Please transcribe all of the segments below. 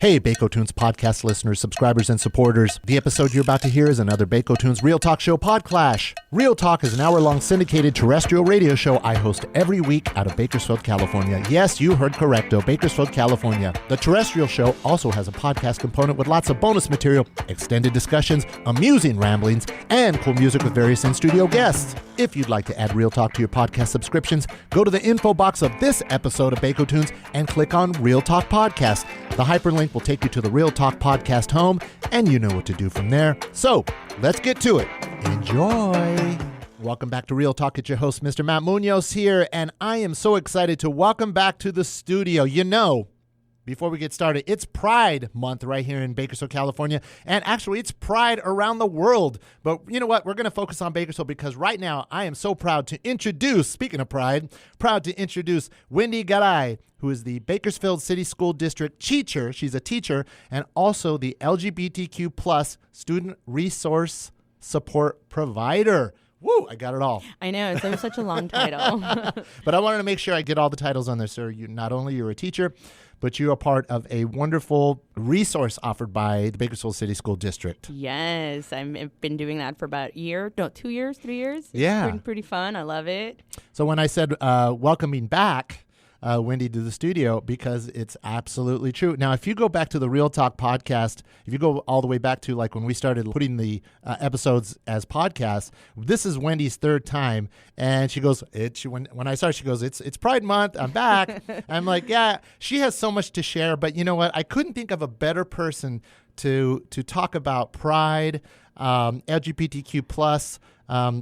Hey, BAKOTUNES podcast listeners, subscribers, and supporters. The episode you're about to hear is another BAKOTUNES Real Talk show, Podclash. Real Talk is an hour-long syndicated terrestrial radio show I host every week out of Bakersfield, California. Yes, you heard correcto, Bakersfield, California. The terrestrial show also has a podcast component with lots of bonus material, extended discussions, amusing ramblings, and cool music with various in-studio guests. If you'd like to add Real Talk to your podcast subscriptions, go to the info box of this episode of BAKOTUNES and click on Real Talk Podcast. The hyperlink will take you to the Real Talk Podcast home, and you know what to do from there. So, let's get to it. Enjoy. Welcome back to Real Talk. It's your host, Mr. Mattomunoz here, and I am so excited to welcome back to the studio. You know, before we get started, it's Pride Month right here in Bakersfield, California, and actually it's Pride around the world. But you know what? We're going to focus on Bakersfield because right now I am so proud to introduce, speaking of Pride, proud to introduce Wendy Garay, who is the Bakersfield City School District teacher. She's a teacher and also the LGBTQ plus student resource support provider. Woo, I got it all. I know, it's such a long title. But I wanted to make sure I get all the titles on there, sir. Not only you're a teacher, but you're a part of a wonderful resource offered by the Bakersfield City School District. Yes, I've been doing that for about 2 years, 3 years. Yeah. It's pretty fun. I love it. So when I said welcoming back Wendy to the studio, because it's absolutely true. Now, if you go back to the Real Talk podcast, if you go all the way back to like when we started putting the episodes as podcasts, this is Wendy's third time. And she goes, when I started, she goes, it's Pride Month. I'm back. I'm like, yeah, she has so much to share. But you know what? I couldn't think of a better person to talk about pride, LGBTQ plus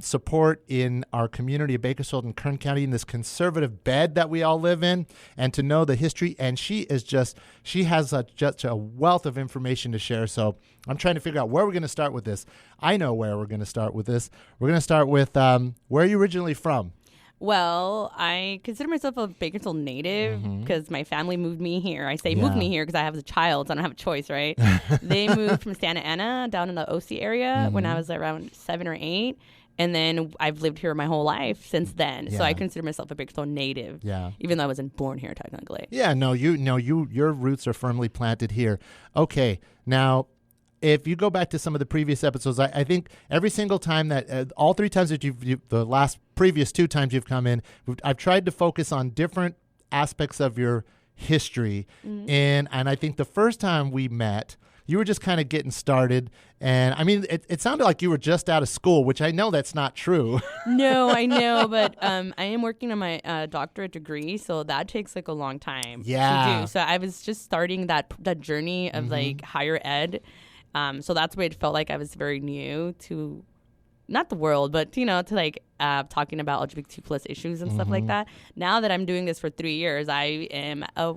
support in our community of Bakersfield and Kern County in this conservative bed that we all live in, and to know the history. And she has just a wealth of information to share. So I'm trying to figure out where we're going to start with this. I know where we're going to start with this. We're going to start with where are you originally from? Well, I consider myself a Bakersfield native because my family moved me here. I say moved me here because I have a child, so I don't have a choice, right? They moved from Santa Ana down in the OC area when I was around 7 or 8. And then I've lived here my whole life since then. Yeah. So I consider myself a Bakersfield native, even though I wasn't born here technically. Yeah, your roots are firmly planted here. Okay, now, if you go back to some of the previous episodes, I think every single time that, all 3 times that the last previous 2 times you've come in, I've tried to focus on different aspects of your history. And I think the first time we met, you were just kind of getting started. And I mean, it sounded like you were just out of school, which I know that's not true. No, I know. But I am working on my doctorate degree. So that takes like a long time to do. So I was just starting that journey of like higher ed. So that's where it felt like I was very new to, not the world, but, to like talking about LGBTQ plus issues and stuff like that. Now that I'm doing this for 3 years, I am a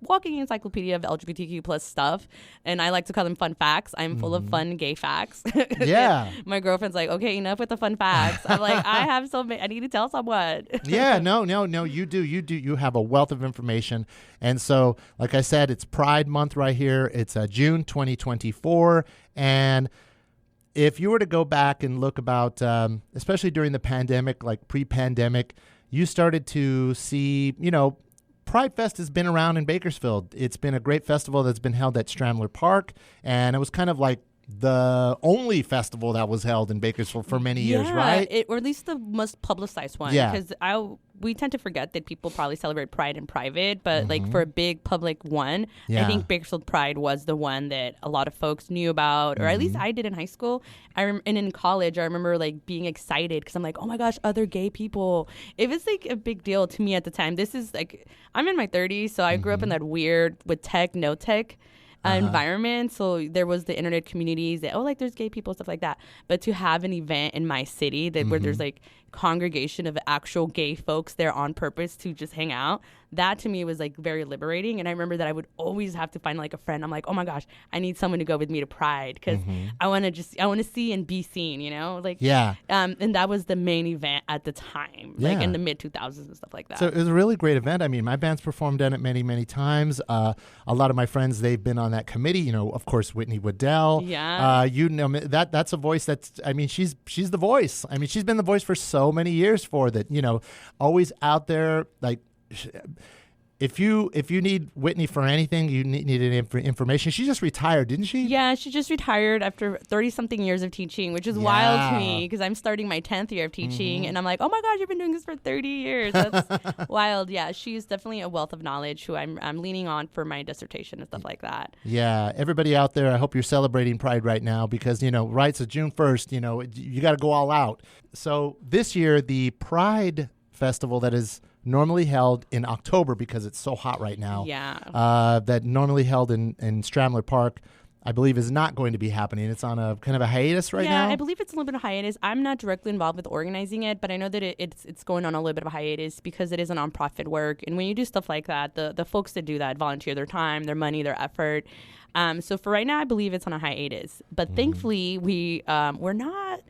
walking encyclopedia of LGBTQ plus stuff. And I like to call them fun facts. I'm full of fun gay facts. Yeah. My girlfriend's like, okay, enough with the fun facts. I'm like, I need to tell someone. Yeah, no, you do. You have a wealth of information. And so, like I said, it's Pride Month right here. It's June 2024. And if you were to go back and look about, especially during the pandemic, like pre-pandemic, you started to see, Pride Fest has been around in Bakersfield. It's been a great festival that's been held at Stramler Park, and it was kind of like the only festival that was held in Bakersfield for many years, right? Or at least the most publicized one. Yeah. Because we tend to forget that people probably celebrate Pride in private, but like for a big public one, I think Bakersfield Pride was the one that a lot of folks knew about, or at least I did in high school. And in college, I remember like being excited because I'm like, oh my gosh, other gay people. It was like a big deal to me at the time. This is like, I'm in my 30s, so I grew up in that weird with tech, no tech environment. So there was the internet communities that, like there's gay people, stuff like that. But to have an event in my city that where there's like congregation of actual gay folks there on purpose to just hang out, that to me was like very liberating. And I remember that I would always have to find like a friend. I'm like, oh my gosh, I need someone to go with me to Pride because I want to see and be seen, and that was the main event at the time, like in the mid 2000s and stuff like that. So it was a really great event. I mean, my band's performed in it many, many times. A lot of my friends, they've been on that committee, of course, Whitney Waddell. Yeah. That's a voice she's the voice. I mean, she's been the voice for so many years for that, always out there, like if you need Whitney for anything, you needed information. She just retired, didn't she? Yeah, she just retired after 30-something years of teaching, which is wild to me because I'm starting my 10th year of teaching, and I'm like, oh my gosh, you've been doing this for 30 years. That's wild. Yeah, she's definitely a wealth of knowledge who I'm leaning on for my dissertation and stuff like that. Yeah, everybody out there, I hope you're celebrating Pride right now because, right, it's June 1st, you got to go all out. So this year, the Pride Festival that is normally held in October because it's so hot right now. Yeah. That normally held in Stramler Park, I believe, is not going to be happening. It's on a kind of a hiatus right now. Yeah, I believe it's a little bit of a hiatus. I'm not directly involved with organizing it, but I know that it's going on a little bit of a hiatus because it is a nonprofit work. And when you do stuff like that, the folks that do that volunteer their time, their money, their effort. So for right now, I believe it's on a hiatus. But thankfully, we're not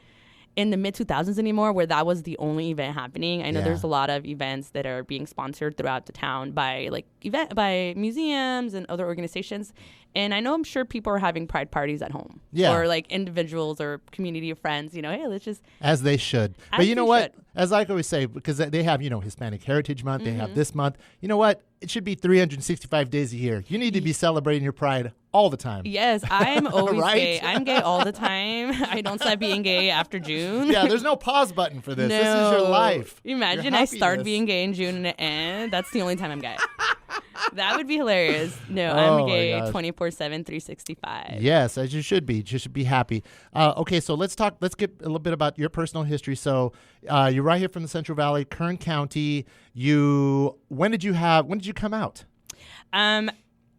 in the mid-2000s anymore where that was the only event happening. I know there's a lot of events that are being sponsored throughout the town by by museums and other organizations. And I know I'm sure people are having pride parties at home. Yeah. Or individuals or community of friends, hey, let's just... As they should. But you know what? As I always say, because they have, Hispanic Heritage Month, they have this month. You know what? It should be 365 days a year. You need to be celebrating your pride all the time. Yes, I'm always right? gay. I'm gay all the time. I don't stop being gay after June. Yeah, there's no pause button for this. No. This is your life. Imagine I start being gay in June and it ends. That's the only time I'm gay. That would be hilarious. No, I'm gay 24/7, 365. Yes, as you should be. You should be happy. Okay, so let's get a little bit about your personal history. So you're right here from the Central Valley, Kern County. When did you come out?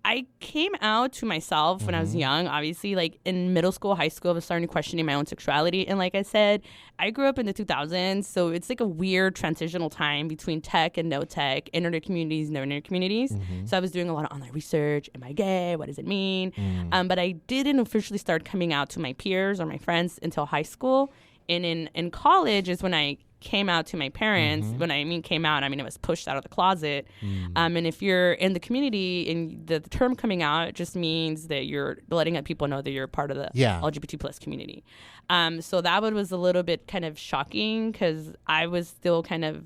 I came out to myself when I was young, obviously, in middle school, high school, I was starting questioning my own sexuality. And like I said, I grew up in the 2000s, so it's a weird transitional time between tech and no tech, internet communities, no internet communities. So I was doing a lot of online research. Am I gay? What does it mean? But I didn't officially start coming out to my peers or my friends until high school. And in college is when I came out to my parents. When I mean came out, I mean it was pushed out of the closet. And if you're in the community, and the term coming out just means that you're letting people know that you're part of the LGBT plus community. So that one was a little bit kind of shocking because I was still kind of...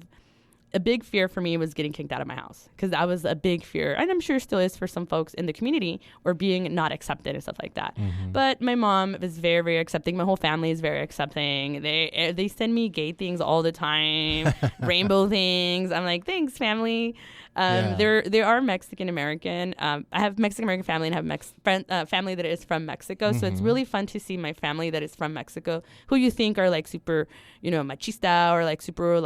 A big fear for me was getting kicked out of my house because that was a big fear. And I'm sure still is for some folks in the community or being not accepted and stuff like that. But my mom is very, very accepting. My whole family is very accepting. They send me gay things all the time, rainbow things. I'm like, thanks, family. They are Mexican American. I have Mexican American family and have family that is from Mexico. So it's really fun to see my family that is from Mexico, who you think are super, machista or super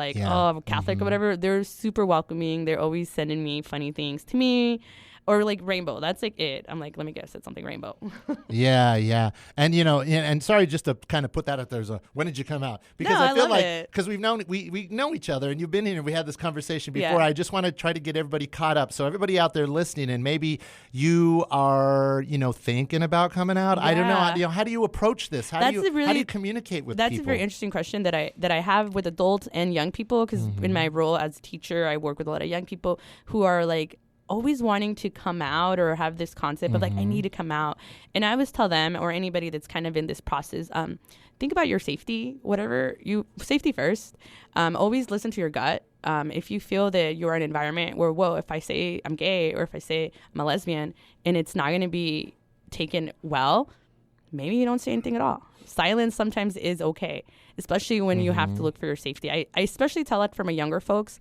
Catholic or whatever. They're super welcoming. They're always sending me funny things to me. Or rainbow. That's it. I'm like, let me guess, it's something rainbow. Yeah. And and sorry just to kind of put that out there. When did you come out? Because I feel like because we know each other and you've been here and we had this conversation before. I just want to try to get everybody caught up. So everybody out there listening, and maybe you are thinking about coming out. I don't know. How do you approach this? How do you communicate with people? That's a very interesting question that I have with adults and young people because in my role as a teacher, I work with a lot of young people who are always wanting to come out or have this concept of I need to come out. And I always tell them, or anybody that's kind of in this process, think about your safety, safety first. Always listen to your gut. If you feel that you're in an environment where, if I say I'm gay or if I say I'm a lesbian and it's not going to be taken well, maybe you don't say anything at all. Silence sometimes is okay, especially when you have to look for your safety. I especially tell it for my younger folks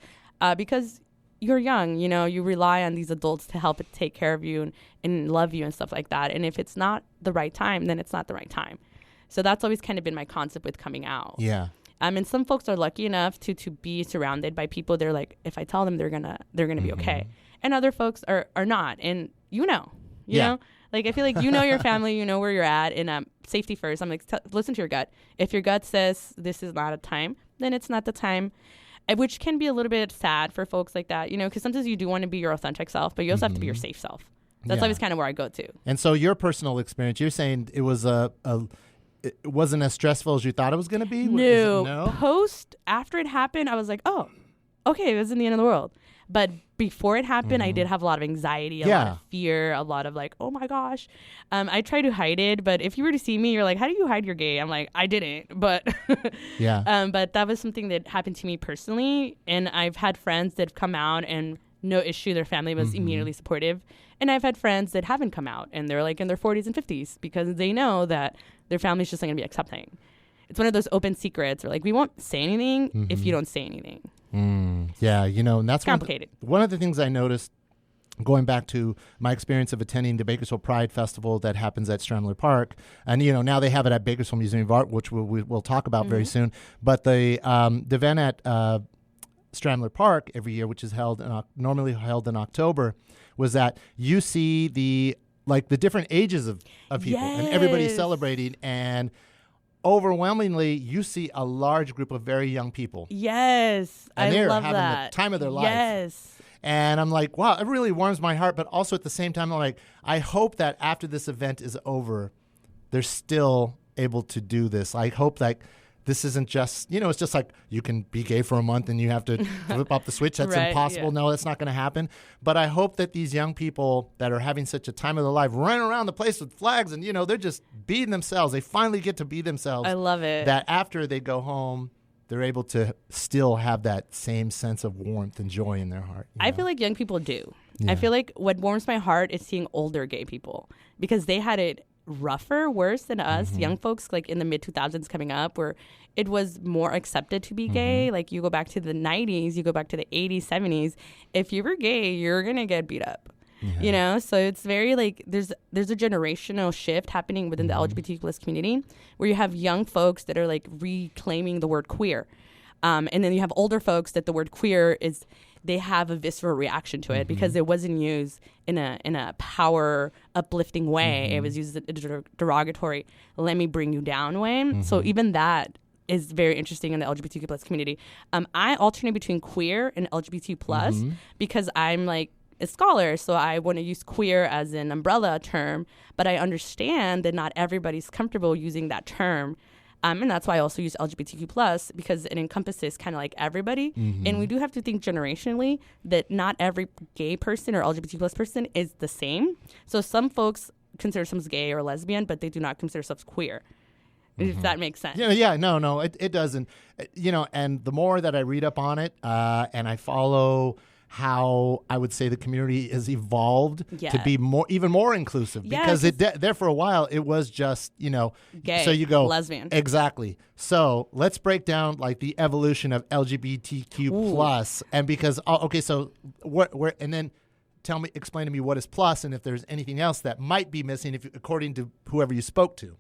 because you're young, you rely on these adults to help take care of you and love you and stuff like that. And if it's not the right time, then it's not the right time. So that's always kind of been my concept with coming out. Yeah. And some folks are lucky enough to be surrounded by people. They're like, if I tell them, they're gonna be okay. And other folks are not. And you know, I feel like your family, you know where you're at. And safety first. I'm like, listen to your gut. If your gut says this is not a time, then it's not the time. Which can be a little bit sad for folks like that, because sometimes you do want to be your authentic self, but you also have to be your safe self. That's always kind of where I go to. And so your personal experience, you're saying it was it wasn't as stressful as you thought it was going to be? No. After it happened, I was like, oh, okay, it wasn't the end of the world. But before it happened, I did have a lot of anxiety, a lot of fear, a lot of oh my gosh. I try to hide it, but if you were to see me, you're like, how do you hide you're gay? I'm like, I didn't, but but that was something that happened to me personally. And I've had friends that have come out and no issue. Their family was immediately supportive. And I've had friends that haven't come out, and they're like in their 40s and 50s because they know that their family's just not going to be accepting. It's one of those open secrets, or like, we won't say anything if you don't say anything. Yeah, you know, and that's complicated. One of the things I noticed going back to my experience of attending the Bakersfield Pride Festival that happens at Stramler Park, and you know, now they have it at Bakersfield Museum of Art, which we'll talk about very soon. But the event at Stramler Park every year, which is normally held in October, was that you see the different ages of people, and everybody's celebrating, and overwhelmingly you see a large group of very young people. Yes, and they're love having that. the time of their life. Yes. And I'm like, wow, it really warms my heart. But also at the same time, I'm like, I hope that after this event is over, they're still able to do this. I hope that this isn't just, you know, it's just like you can be gay for a month and you have to flip up the switch. That's impossible. Yeah. No, that's not going to happen. But I hope that these young people that are having such a time of their life running around the place with flags and, you know, they're just being themselves. They finally get to be themselves. I love it. That after they go home, they're able to still have that same sense of warmth and joy in their heart. I feel like young people do. Yeah. I feel like what warms my heart is seeing older gay people, because they had it worse than us young folks, like in the mid 2000s coming up, where it was more accepted to be gay. Like you go back to the 90s, you go back to the 80s, 70s, if you were gay, you're gonna get beat up. You know, so it's very like there's a generational shift happening within the LGBTQ plus community, where you have young folks that are like reclaiming the word queer, and then you have older folks that the word queer is, they have a visceral reaction to it because it wasn't used in a power uplifting way. It was used in a derogatory, let me bring you down way. So even that is very interesting in the LGBTQ plus community. I alternate between queer and LGBT plus because I'm like a scholar, so I want to use queer as an umbrella term, but I understand that not everybody's comfortable using that term. And that's why I also use LGBTQ plus, because it encompasses kind of like everybody. And we do have to think generationally that not every gay person or LGBT plus person is the same. So some folks consider themselves gay or lesbian, but they do not consider themselves queer. If that makes sense. No, it doesn't. You know, and the more that I read up on it and I follow how I would say the community has evolved to be even more inclusive, because there for a while it was just, you know, gay, so you go lesbian. Exactly. So let's break down like the evolution of LGBTQ plus, and because so where and then explain to me what is plus, and if there's anything else that might be missing according to whoever you spoke to.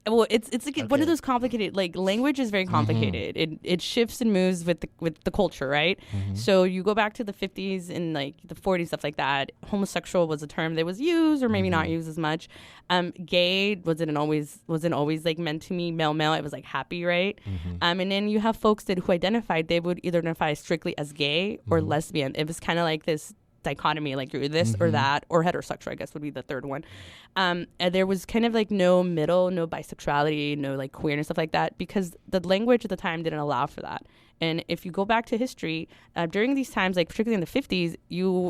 Well, it's like one of those complicated, like language is very complicated. It shifts and moves with the culture, right? So you go back to the 50s and like the 40s, stuff like that. Homosexual was a term that was used or maybe not used as much. Gay wasn't always like meant to mean male. It was like happy, right? And then you have folks who identified, they would either identify strictly as gay or lesbian. It was kind of like this dichotomy, like you're this or that, or heterosexual, I guess would be the third one. And there was kind of like no middle, no bisexuality, no like queerness, stuff like that, because the language at the time didn't allow for that. And if you go back to history, during these times, like particularly in the 50s,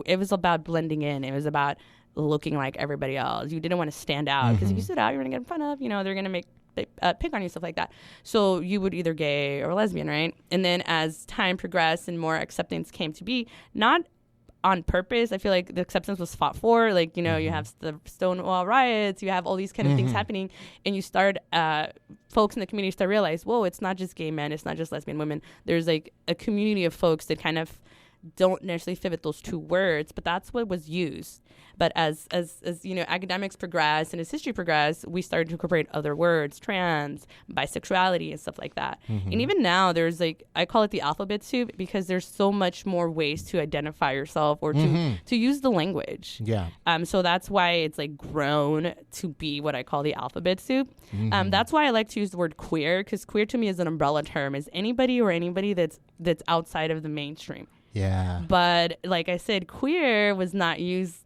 it was about blending in. It was about looking like everybody else. You didn't want to stand out, because if you stood out, you're going to get in front of, you know, they're going to pick on you, stuff like that. So you would either gay or lesbian, right? And then as time progressed and more acceptance came to be, not on purpose, I feel like the acceptance was fought for. Like, you know, you have the Stonewall riots, you have all these kind of things happening, and you start, folks in the community start realize, whoa, it's not just gay men, it's not just lesbian women. There's like a community of folks that kind of don't necessarily fit with those two words, but that's what was used. But as you know, academics progress and as history progressed, we started to incorporate other words, trans, bisexuality, and stuff like that. And even now, there's like, I call it the alphabet soup, because there's so much more ways to identify yourself or to use the language. Yeah. So that's why it's like grown to be what I call the alphabet soup. That's why I like to use the word queer, because queer to me is an umbrella term, is anybody that's outside of the mainstream. Yeah. But like I said, queer was not used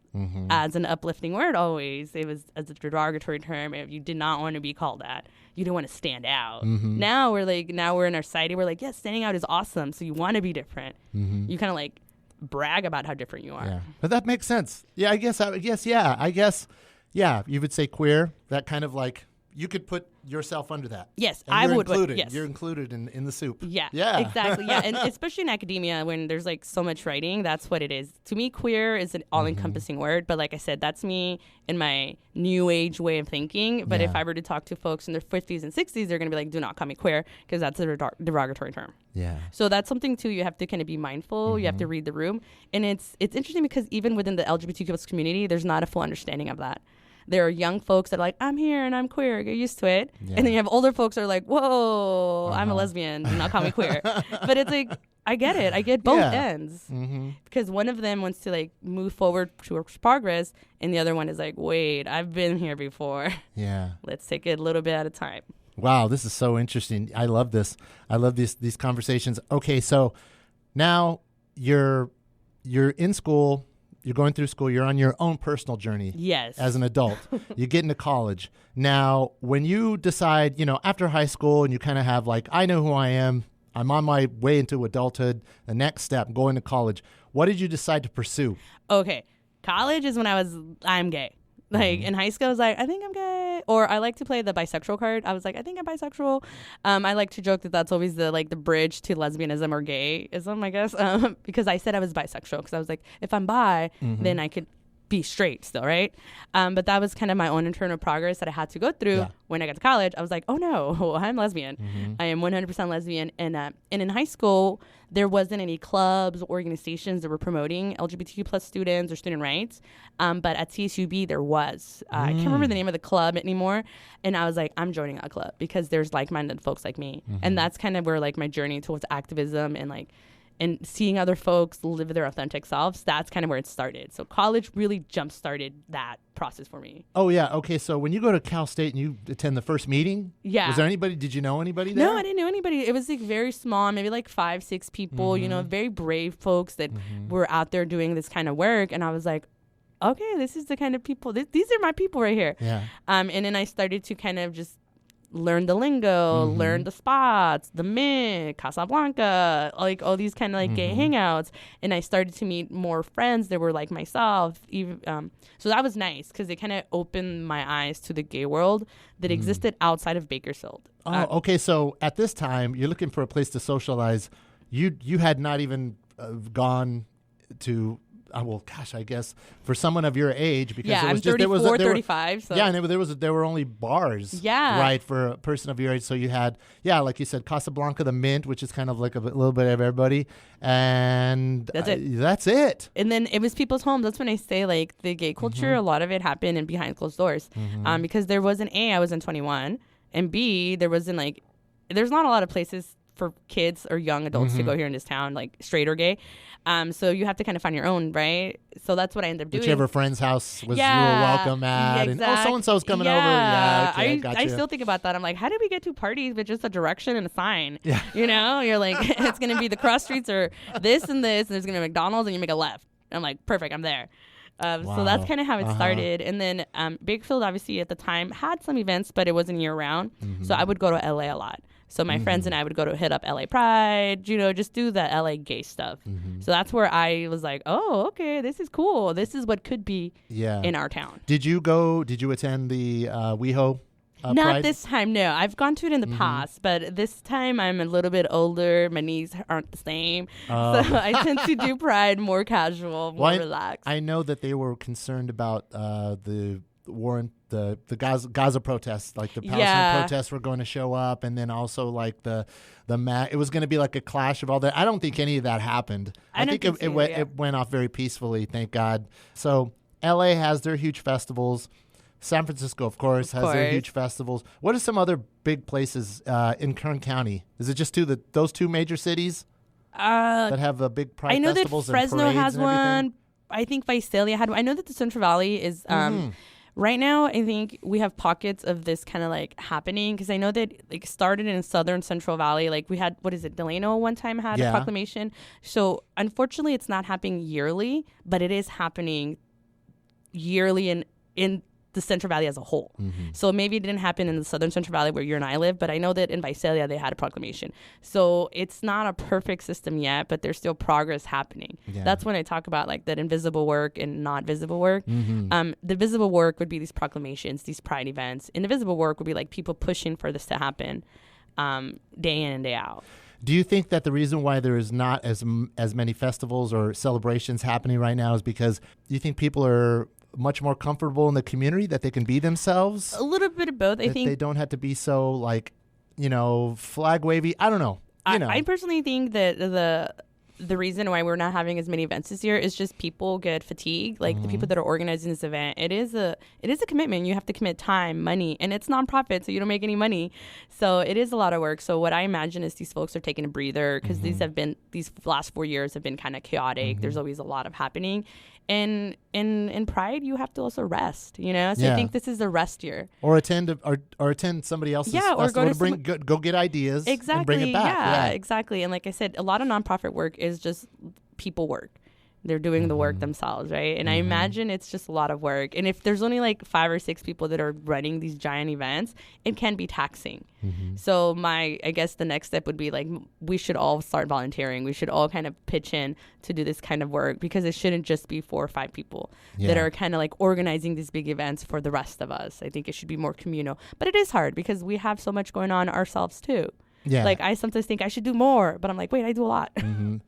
as an uplifting word always. It was as a derogatory term. If you did not want to be called that, you didn't want to stand out. Now we're in our society, we're like, yes, standing out is awesome. So you want to be different. You kind of like brag about how different you are. Yeah. But that makes sense. Yeah, I guess, you would say queer. That kind of like you could put yourself under that. Yes, and I would. Included. Yes. You're included in the soup. Yeah, yeah, exactly. Yeah, and especially in academia when there's like so much writing, that's what it is. To me, queer is an all-encompassing word, but like I said, that's me in my new age way of thinking. But if I were to talk to folks in their 50s and 60s, they're going to be like, do not call me queer because that's a derogatory term. Yeah. So that's something too you have to kind of be mindful. You have to read the room. And it's interesting because even within the LGBTQ community, there's not a full understanding of that. There are young folks that are like, I'm here and I'm queer, get used to it. Yeah. And then you have older folks that are like, whoa, I'm a lesbian, do not call me queer. But it's like, I get it. I get both ends. Because one of them wants to like move forward towards progress and the other one is like, wait, I've been here before. Yeah. Let's take it a little bit at a time. Wow, this is so interesting. I love this. I love these conversations. Okay, so now you're in school. You're going through school. You're on your own personal journey. Yes. As an adult. You get into college. Now, when you decide, after high school and you kind of have like, I know who I am. I'm on my way into adulthood. The next step, going to college. What did you decide to pursue? Okay. College is when I'm gay. Like in high school, I was like, I think I'm gay. Or I like to play the bisexual card. I was like, I think I'm bisexual. I like to joke that that's always the bridge to lesbianism or gayism, I guess. Because I said I was bisexual because I was like, if I'm bi, then I could be straight still, right? But that was kind of my own internal progress that I had to go through when I got to college. I was like, oh no, I'm lesbian. I am 100% lesbian. And in high school, there wasn't any clubs, organizations that were promoting LGBTQ plus students or student rights. But at CSUB, there was. I can't remember the name of the club anymore. And I was like, I'm joining that club because there's like-minded folks like me. And that's kind of where like my journey towards activism and seeing other folks live their authentic selves, that's kind of where it started. So college really jump-started that process for me. Oh, yeah. Okay, so when you go to Cal State and you attend the first meeting, was there anybody, did you know anybody there? No, I didn't know anybody. It was like very small, maybe like 5-6 people, very brave folks that were out there doing this kind of work. And I was like, okay, this is the kind of people, these are my people right here. Yeah. And then I started to kind of just learn the lingo, learn the spots, the Mint, Casablanca, like all these kind of like gay hangouts. And I started to meet more friends that were like myself. So that was nice because it kind of opened my eyes to the gay world that existed outside of Bakersfield. Okay. So at this time, you're looking for a place to socialize. You had not even gone to... well, gosh, I guess for someone of your age, because it was I'm just 34, 35. So. Yeah, and there were only bars, right, for a person of your age. So you had, like you said, Casablanca, the Mint, which is kind of like a little bit of everybody, and that's it. And then it was people's homes. That's when I say like the gay culture. A lot of it happened in behind closed doors, because there wasn't I wasn't 21, and B, there's not a lot of places for kids or young adults to go here in this town, like straight or gay. So you have to kind of find your own, right? So that's what I ended up doing. Whichever friend's house was you were welcome at. Exactly. And so-and-so's coming over. Yeah, okay, I still think about that. I'm like, how did we get to parties with just a direction and a sign? Yeah. You're like, it's going to be the cross streets or this, and there's going to be McDonald's, and you make a left. And I'm like, perfect, I'm there. So that's kind of how it started. And then Bakersfield, obviously, at the time, had some events, but it wasn't year-round. So I would go to LA a lot. So my friends and I would go to hit up LA Pride, just do the LA gay stuff. So that's where I was like, oh, okay, this is cool. This is what could be in our town. Did you attend the WeHo Not Pride? this time, no. I've gone to it in the past, but this time I'm a little bit older. My knees aren't the same. So I tend to do Pride more casual, more relaxed. I know that they were concerned about the Gaza protests, like the Palestine protests were going to show up, and then also like it was going to be like a clash of all that. I don't think any of that happened. I think it went off very peacefully, thank God. So LA has their huge festivals. San Francisco, of course, has their huge festivals. What are some other big places in Kern County? Is it just those two major cities that have big Pride festivals? I know that Fresno has one. I think Visalia had one. I know that the Central Valley is... Right now, I think we have pockets of this kind of like happening because I know that like started in Southern Central Valley. Like we had, Delano one time had a proclamation. So unfortunately, it's not happening yearly, but it is happening yearly in the Central Valley as a whole. So maybe it didn't happen in the southern Central Valley where you and I live, but I know that in Visalia they had a proclamation. So it's not a perfect system yet, but there's still progress happening. That's when I talk about like that invisible work and not visible work. The visible work would be these proclamations, these pride events. And the visible work would be like people pushing for this to happen day in and day out. Do you think that the reason why there is not as many festivals or celebrations happening right now is because you think people are much more comfortable in the community, that they can be themselves? A little bit of both. I think they don't have to be so like, flag wavy. I don't know. I personally think that the reason why we're not having as many events this year is just people get fatigued. Like the people that are organizing this event, it is a commitment. You have to commit time, money, and it's nonprofit, so you don't make any money. So it is a lot of work. So what I imagine is these folks are taking a breather because these last 4 years have been kind of chaotic. There's always a lot of happening. And in Pride, you have to also rest, So I think this is a rest year. Or attend somebody else's festival or go to go get ideas and bring it back. Yeah, exactly. And like I said, a lot of nonprofit work is just people work. They're doing the work themselves, right? And I imagine it's just a lot of work. And if there's only like 5 or 6 people that are running these giant events, it can be taxing. So I guess the next step would be like, we should all start volunteering. We should all kind of pitch in to do this kind of work, because it shouldn't just be 4 or 5 people that are kind of like organizing these big events for the rest of us. I think it should be more communal. But it is hard because we have so much going on ourselves too. Yeah. Like I sometimes think I should do more, but I'm like, wait, I do a lot.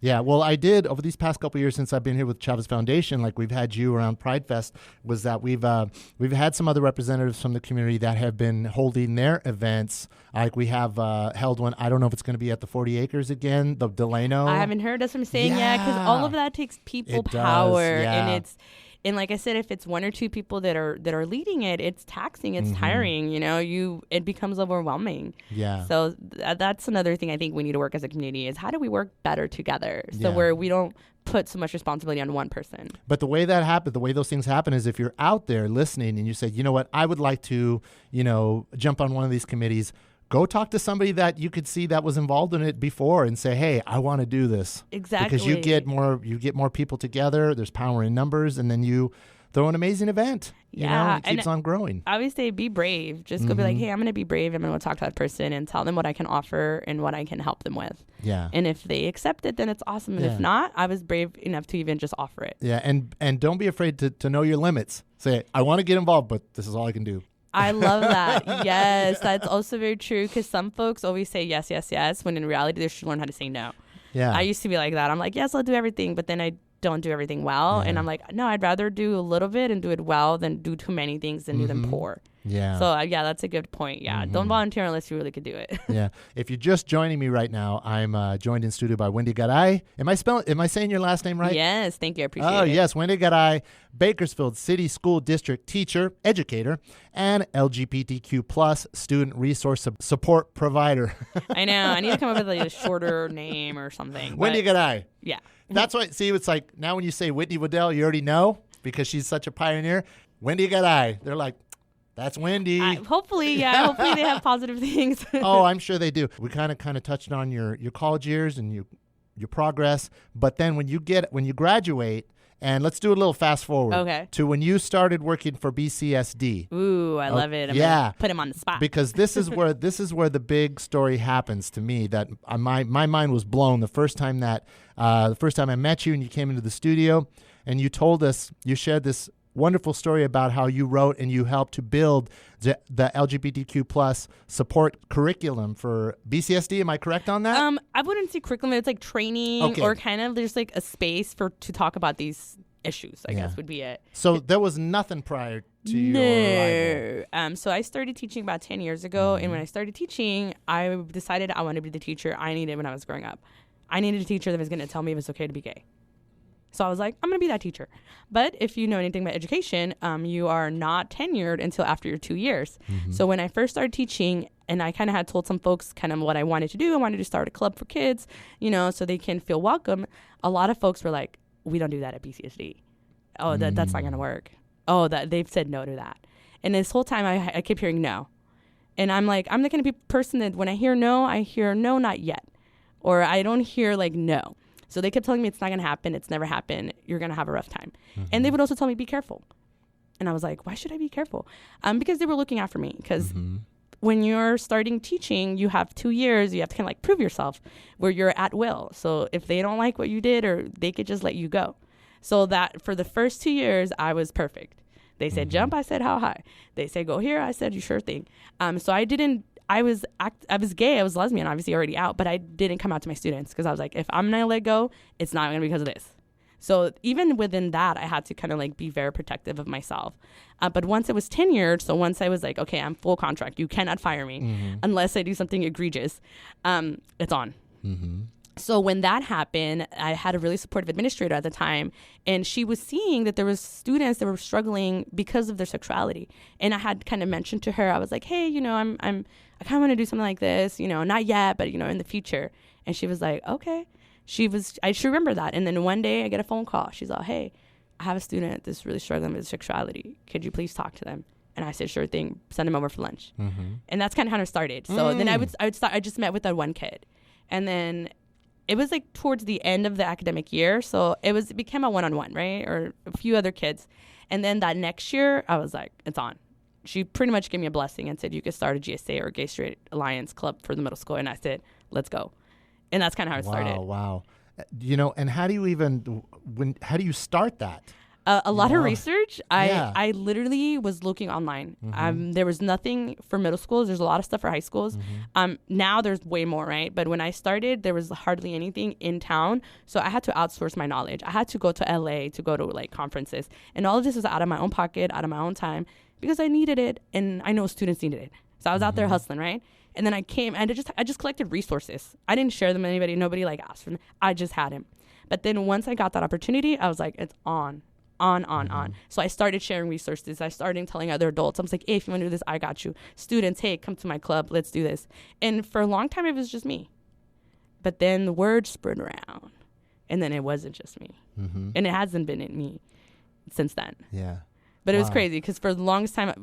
Yeah. Well, I did over these past couple of years since I've been here with Chavez Foundation. Like we've had you around Pride Fest. Was that we've had some other representatives from the community that have been holding their events. Like we have held one. I don't know if it's going to be at the 40 Acres again, the Delano. I haven't heard that's what I'm saying yet, because all of that takes people power, and it's. And like I said, if it's 1 or 2 people that are leading it, it's taxing, it's tiring, it becomes overwhelming. Yeah. So that's another thing I think we need to work as a community is how do we work better together where we don't put so much responsibility on one person. But the way that happens, the way those things happen is if you're out there listening and you say, you know what, I would like to, jump on one of these committees. Go talk to somebody that you could see that was involved in it before and say, hey, I want to do this. Exactly. Because you get more people together. There's power in numbers. And then you throw an amazing event. It keeps on growing. I always say be brave. Just go be like, hey, I'm going to be brave. I'm going to talk to that person and tell them what I can offer and what I can help them with. Yeah. And if they accept it, then it's awesome. And if not, I was brave enough to even just offer it. Yeah. And don't be afraid to know your limits. Say, I want to get involved, but this is all I can do. I love that. Yes, that's also very true, because some folks always say yes, yes, yes, when in reality they should learn how to say no. Yeah. I used to be like that. I'm like, yes, I'll do everything, but then I don't do everything well. And I'm like, no, I'd rather do a little bit and do it well than do too many things and do them poor. Yeah. So that's a good point. Yeah. Don't volunteer unless you really could do it. Yeah. If you're just joining me right now, I'm joined in studio by Wendy Garay. Am I saying your last name right? Yes. Thank you. I appreciate it. Oh, yes. Wendy Garay, Bakersfield City School District teacher, educator, and LGBTQ plus student resource support provider. I know. I need to come up with like a shorter name or something. Wendy Garay. Yeah. That's why, see, it's like now when you say Whitney Waddell, you already know because she's such a pioneer. Wendy Garay. They're like, that's Wendy. Hopefully, yeah. Hopefully they have positive things. Oh, I'm sure they do. We kind of touched on your college years and your progress, but then when you graduate, and let's do a little fast forward to when you started working for BCSD. Ooh, I love it. I'm gonna put him on the spot because this is where the big story happens to me. That my mind was blown the first time I met you and you came into the studio and you shared this wonderful story about how you wrote and you helped to build the LGBTQ plus support curriculum for BCSD. Am I correct on that? I wouldn't say curriculum. It's like training or kind of there's like a space to talk about these issues, I guess would be it. So there was nothing prior to your arrival. So I started teaching about 10 years ago. And when I started teaching, I decided I wanted to be the teacher I needed when I was growing up. I needed a teacher that was going to tell me it was okay to be gay. So I was like, I'm going to be that teacher. But if you know anything about education, you are not tenured until after your 2 years. So when I first started teaching, and I kind of had told some folks kind of what I wanted to do, I wanted to start a club for kids, so they can feel welcome. A lot of folks were like, we don't do that at BCSD. Oh, that's not going to work. Oh, they've said no to that. And this whole time I kept hearing no. And I'm like, I'm the kind of person that when I hear no, not yet. Or I don't hear like no. So they kept telling me it's not going to happen. It's never happened. You're going to have a rough time. And they would also tell me, be careful. And I was like, why should I be careful? Because they were looking out for me. Because when you're starting teaching, you have 2 years. You have to kind of like prove yourself where you're at will. So if they don't like what you did, or they could just let you go. So that for the first 2 years, I was perfect. They said jump, I said how high. They said go here, I said you sure thing. So I was gay, I was lesbian, obviously already out, but I didn't come out to my students because I was like, if I'm gonna let go, it's not gonna be because of this. So even within that, I had to kind of like be very protective of myself. But once it was tenured, so once I was like, okay, I'm full contract, you cannot fire me unless I do something egregious, it's on. So when that happened, I had a really supportive administrator at the time, and she was seeing that there was students that were struggling because of their sexuality. And I had kind of mentioned to her, I was like, hey, I kind of want to do something like this, not yet, but, in the future. And she was like, okay. I should remember that. And then one day I get a phone call. She's like, hey, I have a student that's really struggling with sexuality. Could you please talk to them? And I said, sure thing, send them over for lunch. And that's kind of how it started. So then I just met with that one kid. And then it was like towards the end of the academic year. So it became a one-on-one, right? Or a few other kids. And then that next year, I was like, it's on. She pretty much gave me a blessing and said, you could start a GSA or Gay Straight Alliance club for the middle school. And I said, let's go. And that's kind of how it started. Wow. And how do you start that? A lot of research. I literally was looking online. There was nothing for middle schools. There's a lot of stuff for high schools. Now there's way more, right? But when I started, there was hardly anything in town. So I had to outsource my knowledge. I had to go to LA to go to like conferences. And all of this was out of my own pocket, out of my own time, because I needed it. And I know students needed it. So I was out there hustling, right? And then I came and I just collected resources. I didn't share them with anybody. Nobody like asked for them. I just had them. But then once I got that opportunity, I was like, it's on. So I started sharing resources. I started telling other adults. I was like, hey, if you want to do this, I got you. Students, hey, come to my club. Let's do this. And for a long time, it was just me. But then the word spread around. And then it wasn't just me. And it hasn't been in me since then. Yeah. But it was crazy because for the longest time,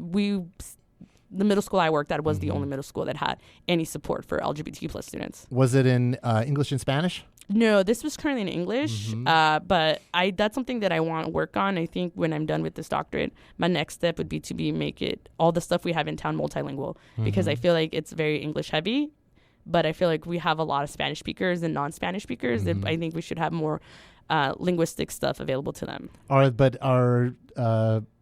the middle school I worked at was the only middle school that had any support for LGBTQ plus students. Was it in English and Spanish? No, this was currently in English, but that's something that I want to work on. I think when I'm done with this doctorate, my next step would be to make it all the stuff we have in town multilingual, because I feel like it's very English heavy, but I feel like we have a lot of Spanish speakers and non-Spanish speakers, and I think we should have more linguistic stuff available to them. Are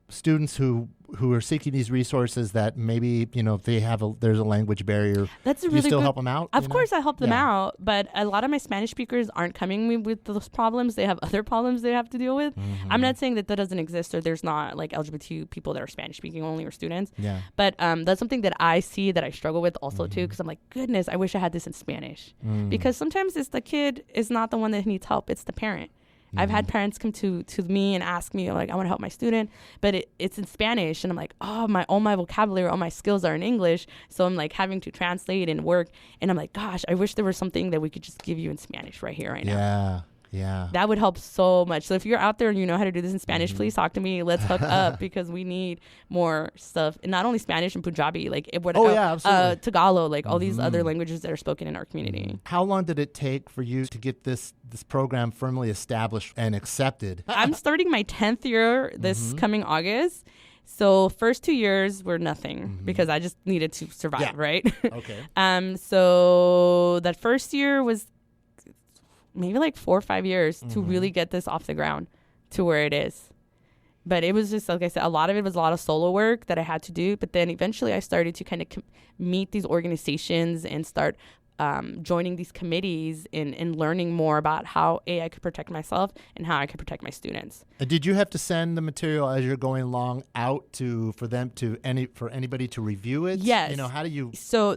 students who are seeking these resources that maybe, there's a language barrier, that's do you still help them out? Of course I help them out, but a lot of my Spanish speakers aren't coming with those problems. They have other problems they have to deal with. I'm not saying that doesn't exist or there's not like LGBT people that are Spanish speaking only or students. Yeah. But that's something that I see that I struggle with also too, because I'm like, goodness, I wish I had this in Spanish. Because sometimes it's the kid is not the one that needs help, it's the parent. I've had parents come to me and ask me, like, I want to help my student, but it's in Spanish. And I'm like, all my vocabulary, all my skills are in English. So I'm like having to translate and work. And I'm like, gosh, I wish there was something that we could just give you in Spanish right here, right now. Yeah. That would help so much. So if you're out there and you know how to do this in Spanish, please talk to me. Let's hook up because we need more stuff. And not only Spanish and Punjabi, like Tagalog, like all these other languages that are spoken in our community. How long did it take for you to get this program firmly established and accepted? I'm starting my 10th year this coming August. So first 2 years were nothing because I just needed to survive, right? Okay. So that first year was maybe like 4 or 5 years to really get this off the ground to where it is. But it was just, like I said, a lot of it was a lot of solo work that I had to do. But then eventually I started to kind of meet these organizations and start joining these committees and learning more about how I could protect myself and how I could protect my students. Did you have to send the material as you're going along out for anybody to review it? Yes. How do you? So